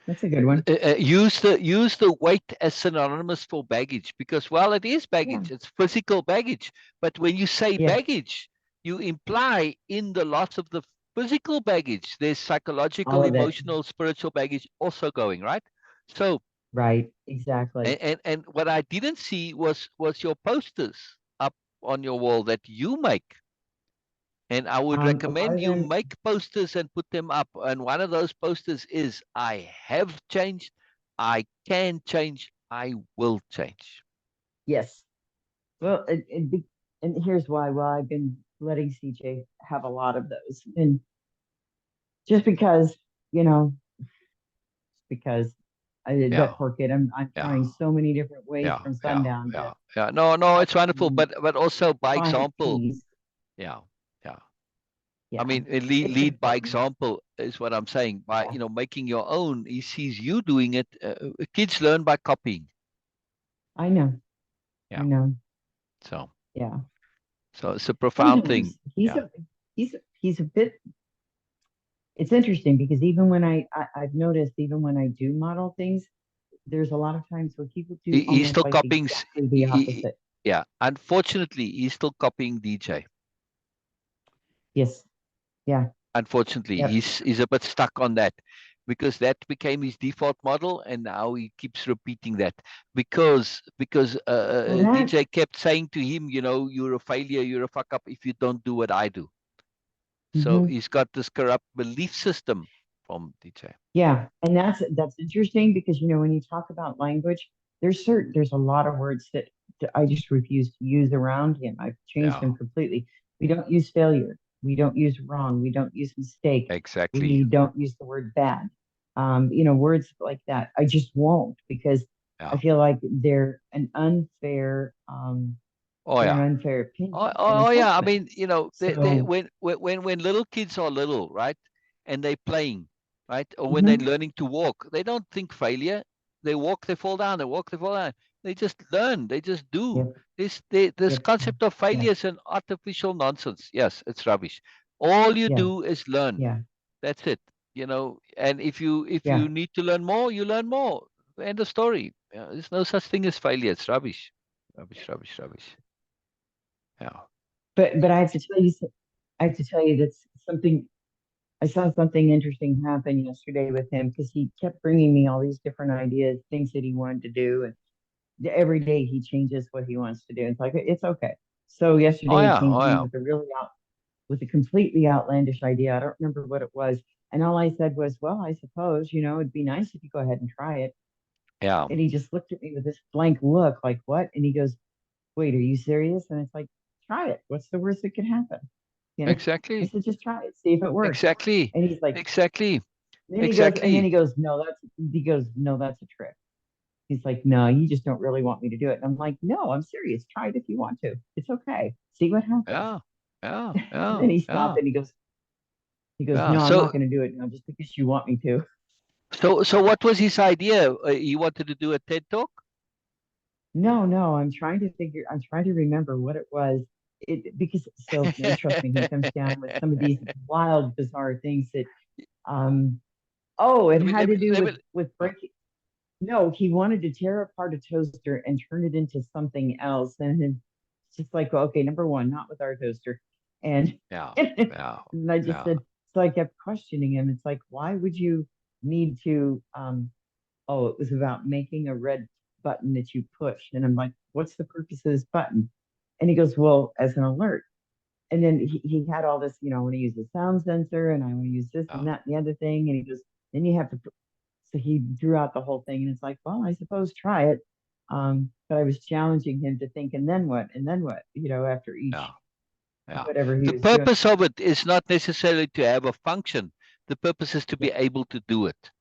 that's a good one. Use the weight as synonymous for baggage because well it is Yeah, baggage, it's physical baggage, but when you say yeah, baggage you imply in the loss of the physical baggage there's psychological, all of it. emotional, spiritual baggage also going, right? So Right, exactly. and what I didn't see was your posters up on your wall that you make. And I would A lot recommend of you them, make posters and put them up. And one of those posters is I have changed, I can change, I will change. yes. Well, and here's why. Well, I've been letting CJ have a lot of those, and just because, you know, because Yeah, that poor kid, I'm yeah, trying so many different ways yeah, from yeah, sundown to yeah, yeah. No, no, help it's wonderful. him But also by find example, peace. yeah, yeah. I Yeah, mean, it's lead by important. example is what I'm saying. By Yeah, making your own, he sees you doing it. Kids learn by copying. I know, I Yeah. know. So Yeah, so it's a profound thing. sometimes he's Yeah. he's a bit. It's interesting because even when I've noticed even when I do model things, there's a lot of times where people do He's almost still like copying. exactly the opposite. Yeah, unfortunately, he's still copying DJ. Yes. Yeah. Unfortunately, Yep. he's a bit stuck on that because that became his default model, and now he keeps repeating that because Well, that. DJ kept saying to him, you're a failure, you're a fuck up if you don't do what I do. So Mhm. he's got this corrupt belief system from DJ. Yeah, and that's interesting because when you talk about language, there's a lot of words that I just refuse to use around him. I've changed Yeah, them completely. We don't use failure. We don't use wrong. We don't use mistake. exactly. We don't use the word bad. Words like that. I just won't because I Yeah. feel like Oh they're an yeah. unfair Oh, opinion and oh, oh, yeah. I assessment. mean, they So, when little kids are little, right, and they're playing, right, or when they're mhm, learning to walk, they don't think failure. They walk, they fall down. They walk, they fall down. They just learn. They just do. yep, This yep, concept of yeah, failure is an artificial nonsense. Yes, it's rubbish. All you yeah, do is learn. yeah, That's it. And if you yeah. need to learn more, you learn more. End of story. Yeah, there's no such thing as failure. It's rubbish. Rubbish, rubbish, rubbish. Yeah. But I have to tell you that's something. I saw something interesting happen yesterday with him because he kept bringing me all these different ideas, things that he wanted to do, and every day he changes what he wants to do. It's like it's okay. So Oh yesterday he yeah. came Oh to me yeah. with a completely outlandish idea. I don't remember what it was, and all I said was, "Well, I suppose it'd be nice if you go ahead and try it." Yeah. And he just looked at me with this blank look, like what? And he goes, "Wait, are you serious?" And it's like, "Try it. What's the worst that could happen?" You know, I Exactly. said, just try it, see if it works. Exactly. And he's like, Exactly. and then Exactly. he goes, no, that's a trick. He's like, no, you just don't really want me to do it. And I'm like, no, I'm serious. Try it if you want to. It's okay. See what happens. Yeah. Yeah. And Yeah. then he stopped Yeah. and he goes, Yeah. no, I'm not So going to do it now just because you want me to. so what was his idea? He wanted to do a TED talk? No, no, I'm trying to remember what it was. Because so, and trust me, he comes down with some of these wild, bizarre things that, um, oh, it Let me had let me to do let me with uh, breaking. No, he wanted to tear apart a toaster and turn it into something else. And then it's just like, well, okay, number one, not with our toaster. And yeah. Yeah. and I just Yeah. said, so I kept questioning him. It's like, why would you need to oh, it was about making a red button that you push. And I'm like, what's the purpose of this button? And he goes, well, as an alert. And then he had all this, I want to use the sound sensor and I want to use this Yeah. and that and the other thing. And he goes, then you have to so he drew out the whole thing, and it's like, well, I suppose try it. But I was challenging him to think, and then what? And then what? After Yeah. each Yeah. whatever he The was doing. purpose of it is not necessarily to have a function. The purpose is to Yeah, be able to do it.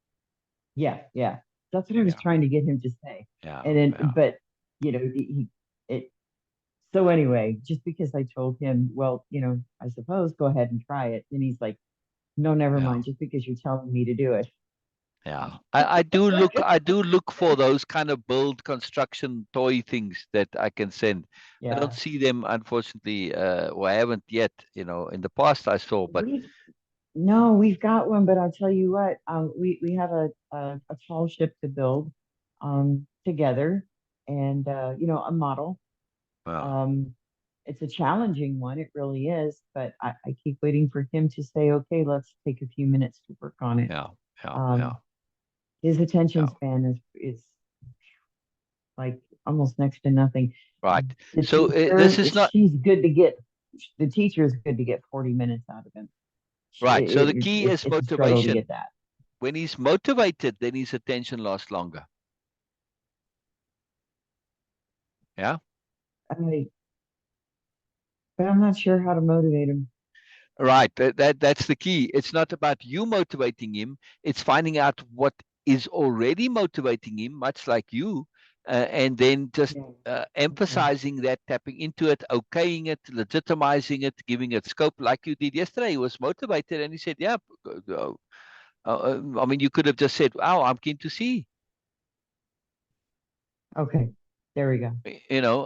yeah, yeah. That's what I was Yeah. trying to get him to say. Yeah. And then, Yeah. but he it. So anyway, just because I told him, well, I suppose go ahead and try it, and he's like, no, never Yeah. mind, just because you're telling me to do it. Yeah, I do look for those kind of build construction toy things that I can send. I don't Yeah, see them, unfortunately, or I haven't yet. In the past I saw, but we No, we've got one, but I'll tell you what, we have a tall ship to build together, and a model. yeah, Um, it's a challenging one, it really is, but I keep waiting for him to say, okay, let's take a few minutes to work on it. yeah, yeah, yeah, Um, his attention yeah. span is like almost next to nothing. Right. The So this teacher, is not the teacher is good to get 40 minutes out of him. right. So the key is It's a struggle to motivation. get that. When he's motivated, then his attention lasts longer. Yeah. I, but I'm not sure how to motivate him. Right. That's the key. It's not about you motivating him. It's finding out what is already motivating him, much like you, and then just Yeah. Okay. emphasizing that, tapping into it, okaying it, legitimizing it, giving it scope, like you did yesterday. He was motivated, and he said, "Yeah." I mean, you could have just said, "Oh, I'm keen to see." Okay. There we go.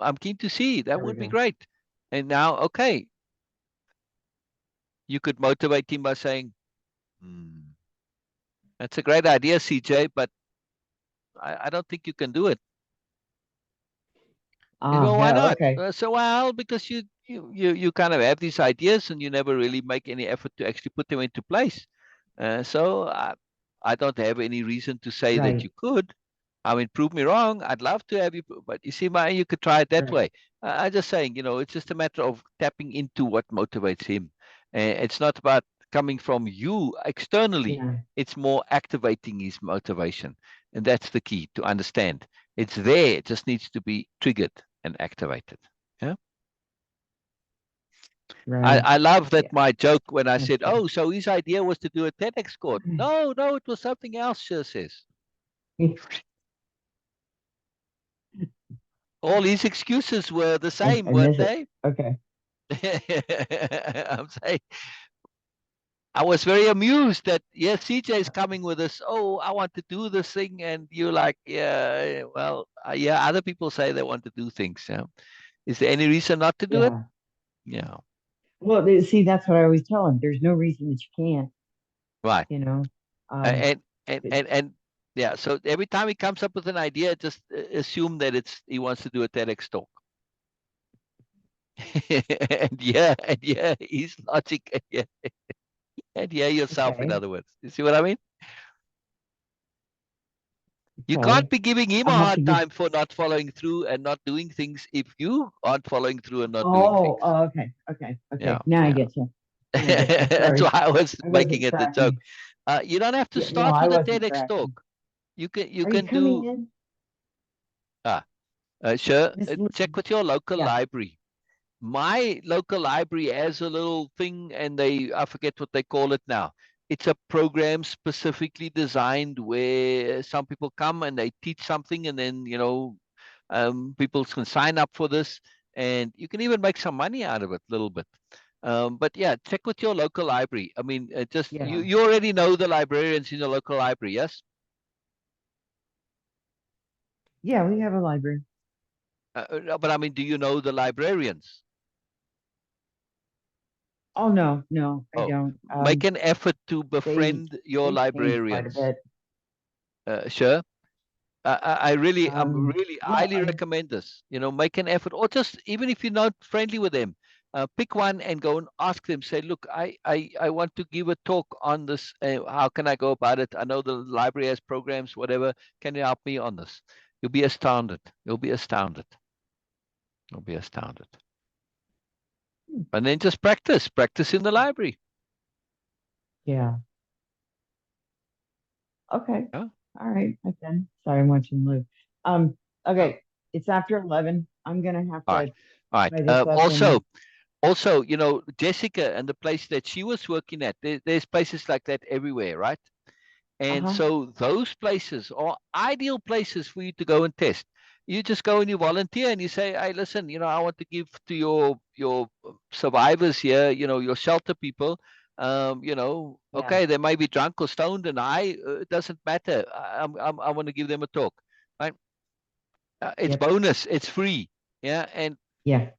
I'm keen to see. That There we would be go. great. And now, okay, You could motivate him by saying, hmm, that's a great idea, CJ, but I don't think you can do it. He said, Ah, well, why yeah, not? okay. So, well, because you kind of have these ideas and you never really make any effort to actually put them into place. So I don't have any reason to say that Right, you could. I mean, prove me wrong. I'd love to have you, but you see, you could try it that right. way. I'm just saying, it's just a matter of tapping into what motivates him. It's not about coming from you externally. Yeah, It's more activating his motivation, and that's the key to understand. It's there. It just needs to be triggered and activated. Yeah. I, right. I love that Yeah, my joke when I that's said, true. oh, so his idea was to do a TEDx course. No, no, it was something else, Sher says. All his excuses were the same, I weren't miss it. they? Okay. I'm saying I was very amused that yes, CJ is coming with us. Oh, I want to do this thing, and you're like, yeah, well, yeah. Other people say they want to do things. Yeah. Is there any reason not to do it? Yeah. Yeah. Well, see, that's what I always tell them. There's no reason that you can't, Right. you know. A- Um, And and yeah. So every time he comes up with an idea, just assume that he wants to do a TEDx talk. And yeah, he's logic. And yeah, yourself. In okay. other words, you see what I mean? You can't Okay. be giving him a I'll have hard to get. time for not following through and not doing things if you aren't following through and not doing Oh, things. oh, okay. Okay. Yeah, Okay. Now I yeah. get you. Now I get you. That's why Sorry. I was I making wasn't it a joke. tracking. You don't have to Yeah, no, start I with a wasn't TEDx talk. tracking. You Are you can coming do in, ah sure. Miss Check Lou? with your local Yeah. library. My local library has a little thing, and I forget what they call it now. It's a program specifically designed where some people come and they teach something, and then people can sign up for this, and you can even make some money out of it a little bit. But yeah, check with your local library. I mean, just Yeah. you already know the librarians in your local library, yes? Yeah, we have a library. No, but I mean, do you know the librarians? Oh no, no, I Oh, don't. make an effort to They befriend your they change quite a librarians. bit. Sure. I'm really Well, highly recommend this. Make an effort, or just even if you're not friendly with them, pick one and go and ask them. Say, look, I want to give a talk on this. How can I go about it? I know the library has programs, whatever. Can you help me on this? You'll be astounded. You'll be astounded. You'll be astounded. And then just practice in the library. yeah. Okay. Yeah. All right. I can. Sorry, I'm watching Lou. Um, Yeah. okay. It's after 11. I'm gonna have All right. to All right. tie this up and Also, Jessica and the place that she was working at, there's places like that everywhere, right? And uh-huh. so those places are ideal places for you to go and test. You just go and you volunteer and you say, "Hey, listen, I want to give to your survivors here, your shelter people. Yeah. Okay, they may be drunk or stoned, and it doesn't matter. I want to give them a talk, right? It's Yep. bonus, it's free, yeah, and Yeah.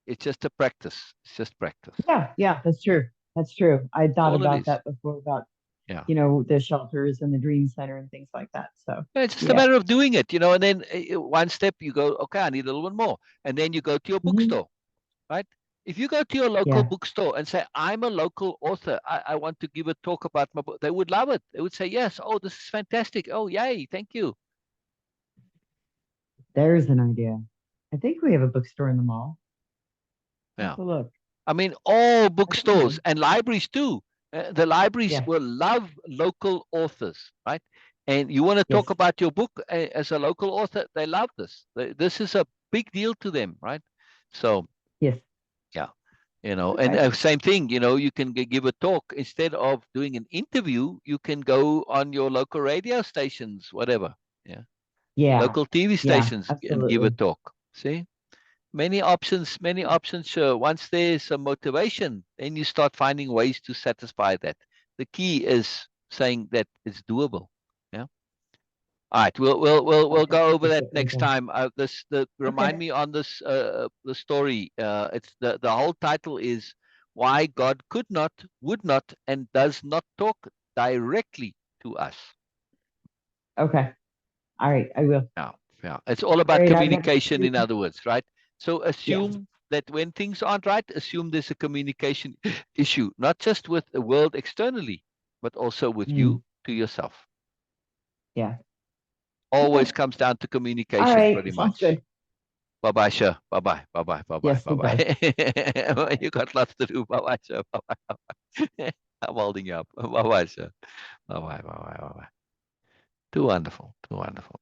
it's just a practice. It's just practice. Yeah. Yeah. That's true. That's true. I That's thought all it about is. that before about, Yeah. the shelters and the Dream Center and things like that. So Yeah, it's just a yeah. matter of doing it, and then one step you go, okay, I need a little bit more. And then you go to your Hmm. bookstore, right? If you go to your local Yeah. bookstore and say, I'm a local author, I want to give a talk about my book, they would love it. They would say, yes, oh, this is fantastic. Oh, yay, thank you. There's an idea. I think we have a bookstore in the mall. I'll have Yeah. to look. I mean, all I think we bookstores do. and libraries too. The libraries Yeah. will love local authors, right? And you want to talk Yes. about your book as a local author, they love this. This is a big deal to them, right? So, Yes. yeah, and Okay. same thing, you can give a talk instead of doing an interview. You can go on your local radio stations, whatever, yeah, Yeah. local TV Yeah. stations and give a Absolutely. talk. See? Many options. Sure. Once there's some motivation, then you start finding ways to satisfy that. The key is saying that it's doable. Yeah. All right. We'll Okay. go over That's that it right next there. time. Remind Okay. me on this the story. It's the whole title is why God could not, would not, and does not talk directly to us. Okay. All right. I will. Yeah, yeah. It's all All about right. I've got communication, two. in other words, right? So Yeah. assume that when things aren't right, assume there's a communication issue, not just with the world externally, but also with Mm, you to yourself. yeah. Always Okay. comes down to All communication, right. pretty Sounds much. good. Bye bye, sir. Bye bye. Bye bye. Bye bye. Yes, Bye it does. bye. Bye. You got lots to do. Bye bye, sir. Bye bye. I'm holding you up. Bye bye, sir. Bye bye. Bye bye. Bye bye. Too wonderful. Too wonderful.